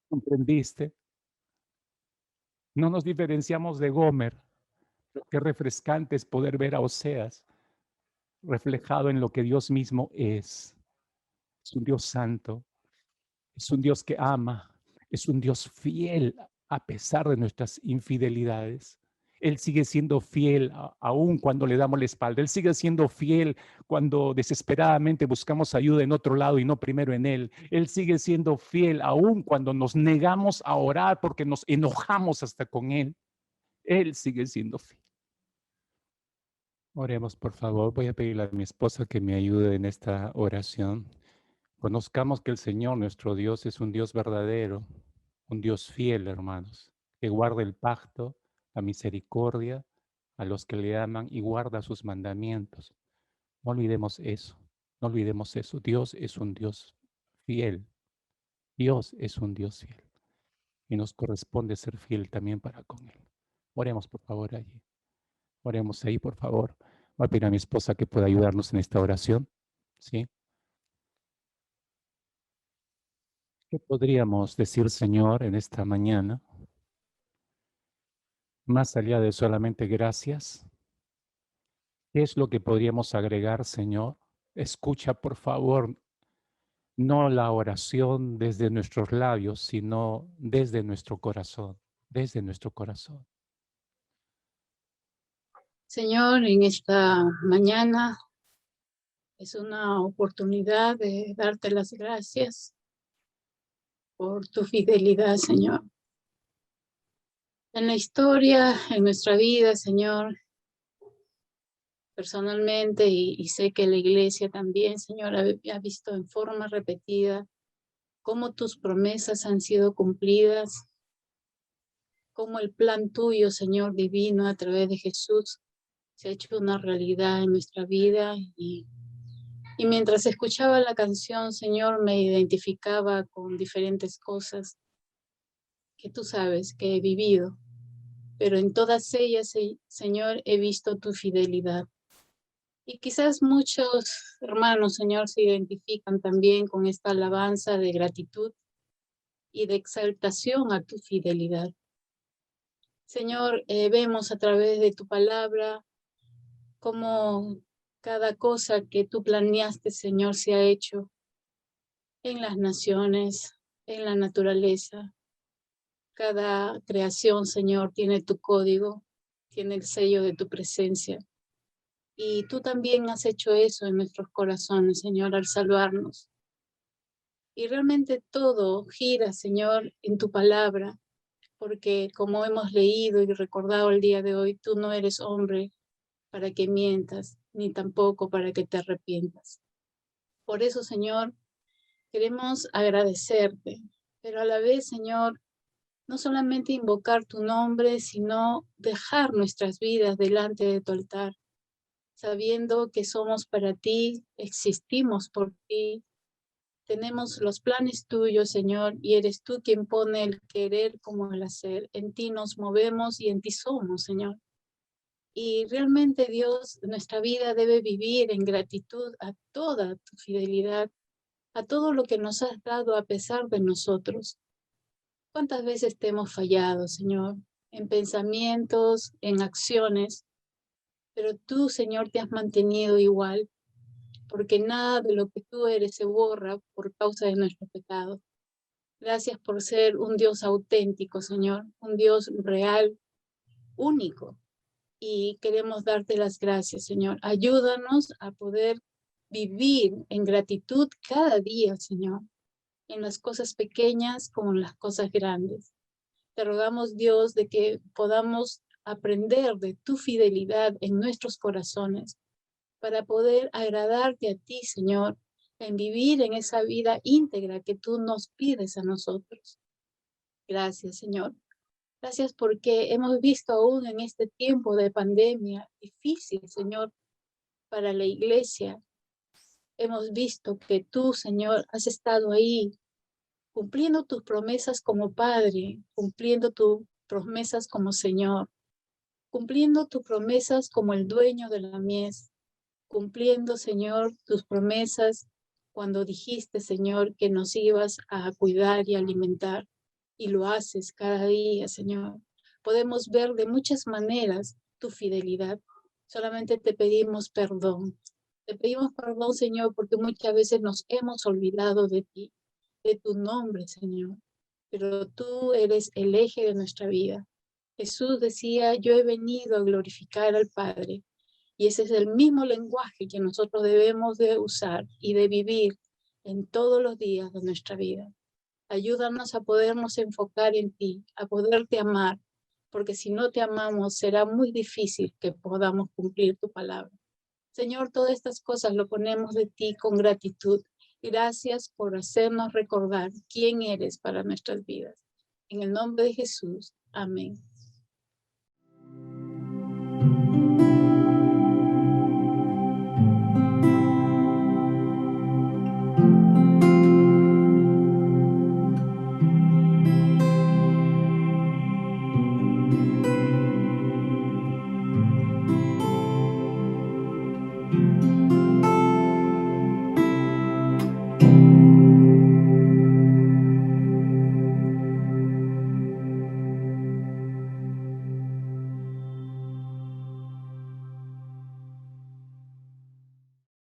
¿Comprendiste? No nos diferenciamos de Gomer. Pero qué refrescante es poder ver a Oseas reflejado en lo que Dios mismo es. Es un Dios santo, es un Dios que ama, es un Dios fiel a pesar de nuestras infidelidades. Él sigue siendo fiel aún cuando le damos la espalda. Él sigue siendo fiel cuando desesperadamente buscamos ayuda en otro lado y no primero en Él. Él sigue siendo fiel aún cuando nos negamos a orar porque nos enojamos hasta con Él. Él sigue siendo fiel. Oremos, por favor. Voy a pedirle a mi esposa que me ayude en esta oración. Conozcamos que el Señor, nuestro Dios, es un Dios verdadero, un Dios fiel, hermanos, que guarda el pacto, la misericordia a los que le aman y guarda sus mandamientos. No olvidemos eso, no olvidemos eso. Dios es un Dios fiel. Dios es un Dios fiel. Y nos corresponde ser fiel también para con Él. Oremos, por favor, allí. Oremos ahí, por favor. Voy a pedir a mi esposa que pueda ayudarnos en esta oración. ¿Sí? ¿Qué podríamos decir, Señor, en esta mañana? Más allá de solamente gracias, ¿qué es lo que podríamos agregar, Señor? Escucha, por favor, no la oración desde nuestros labios, sino desde nuestro corazón, desde nuestro corazón. Señor, en esta mañana es una oportunidad de darte las gracias por tu fidelidad, Señor. En la historia, en nuestra vida, Señor, personalmente, y sé que la iglesia también, Señor, ha visto en forma repetida cómo tus promesas han sido cumplidas, cómo el plan tuyo, Señor divino, a través de Jesús, se ha hecho una realidad en nuestra vida. Y mientras escuchaba la canción, Señor, me identificaba con diferentes cosas que tú sabes que he vivido, pero en todas ellas, Señor, he visto tu fidelidad. Y quizás muchos hermanos, Señor, se identifican también con esta alabanza de gratitud y de exaltación a tu fidelidad. Señor, vemos a través de tu palabra cómo cada cosa que tú planeaste, Señor, se ha hecho en las naciones, en la naturaleza. Cada creación, Señor, tiene tu código, tiene el sello de tu presencia. Y tú también has hecho eso en nuestros corazones, Señor, al salvarnos. Y realmente todo gira, Señor, en tu palabra, porque como hemos leído y recordado el día de hoy, tú no eres hombre para que mientas, ni tampoco para que te arrepientas. Por eso, Señor, queremos agradecerte, pero a la vez, Señor, no solamente invocar tu nombre, sino dejar nuestras vidas delante de tu altar, sabiendo que somos para ti, existimos por ti, tenemos los planes tuyos, Señor, y eres tú quien pone el querer como el hacer. En ti nos movemos y en ti somos, Señor. Y realmente, Dios, nuestra vida debe vivir en gratitud a toda tu fidelidad, a todo lo que nos has dado a pesar de nosotros. ¿Cuántas veces te hemos fallado, Señor? En pensamientos, en acciones, pero tú, Señor, te has mantenido igual, porque nada de lo que tú eres se borra por causa de nuestro pecado. Gracias por ser un Dios auténtico, Señor, un Dios real, único. Y queremos darte las gracias, Señor. Ayúdanos a poder vivir en gratitud cada día, Señor, en las cosas pequeñas como en las cosas grandes. Te rogamos, Dios, de que podamos aprender de tu fidelidad en nuestros corazones para poder agradarte a ti, Señor, en vivir en esa vida íntegra que tú nos pides a nosotros. Gracias, Señor. Gracias porque hemos visto aún en este tiempo de pandemia difícil, Señor, para la iglesia. Hemos visto que tú, Señor, has estado ahí cumpliendo tus promesas como Padre, cumpliendo tus promesas como Señor, cumpliendo tus promesas como el dueño de la mies, cumpliendo, Señor, tus promesas cuando dijiste, Señor, que nos ibas a cuidar y alimentar, y lo haces cada día, Señor. Podemos ver de muchas maneras tu fidelidad. Solamente te pedimos perdón. Te pedimos perdón, Señor, porque muchas veces nos hemos olvidado de ti, de tu nombre, Señor. Pero tú eres el eje de nuestra vida. Jesús decía, yo he venido a glorificar al Padre. Y ese es el mismo lenguaje que nosotros debemos de usar y de vivir en todos los días de nuestra vida. Ayúdanos a podernos enfocar en ti, a poderte amar, porque si no te amamos será muy difícil que podamos cumplir tu palabra. Señor, todas estas cosas lo ponemos de ti con gratitud. Gracias por hacernos recordar quién eres para nuestras vidas. En el nombre de Jesús. Amén.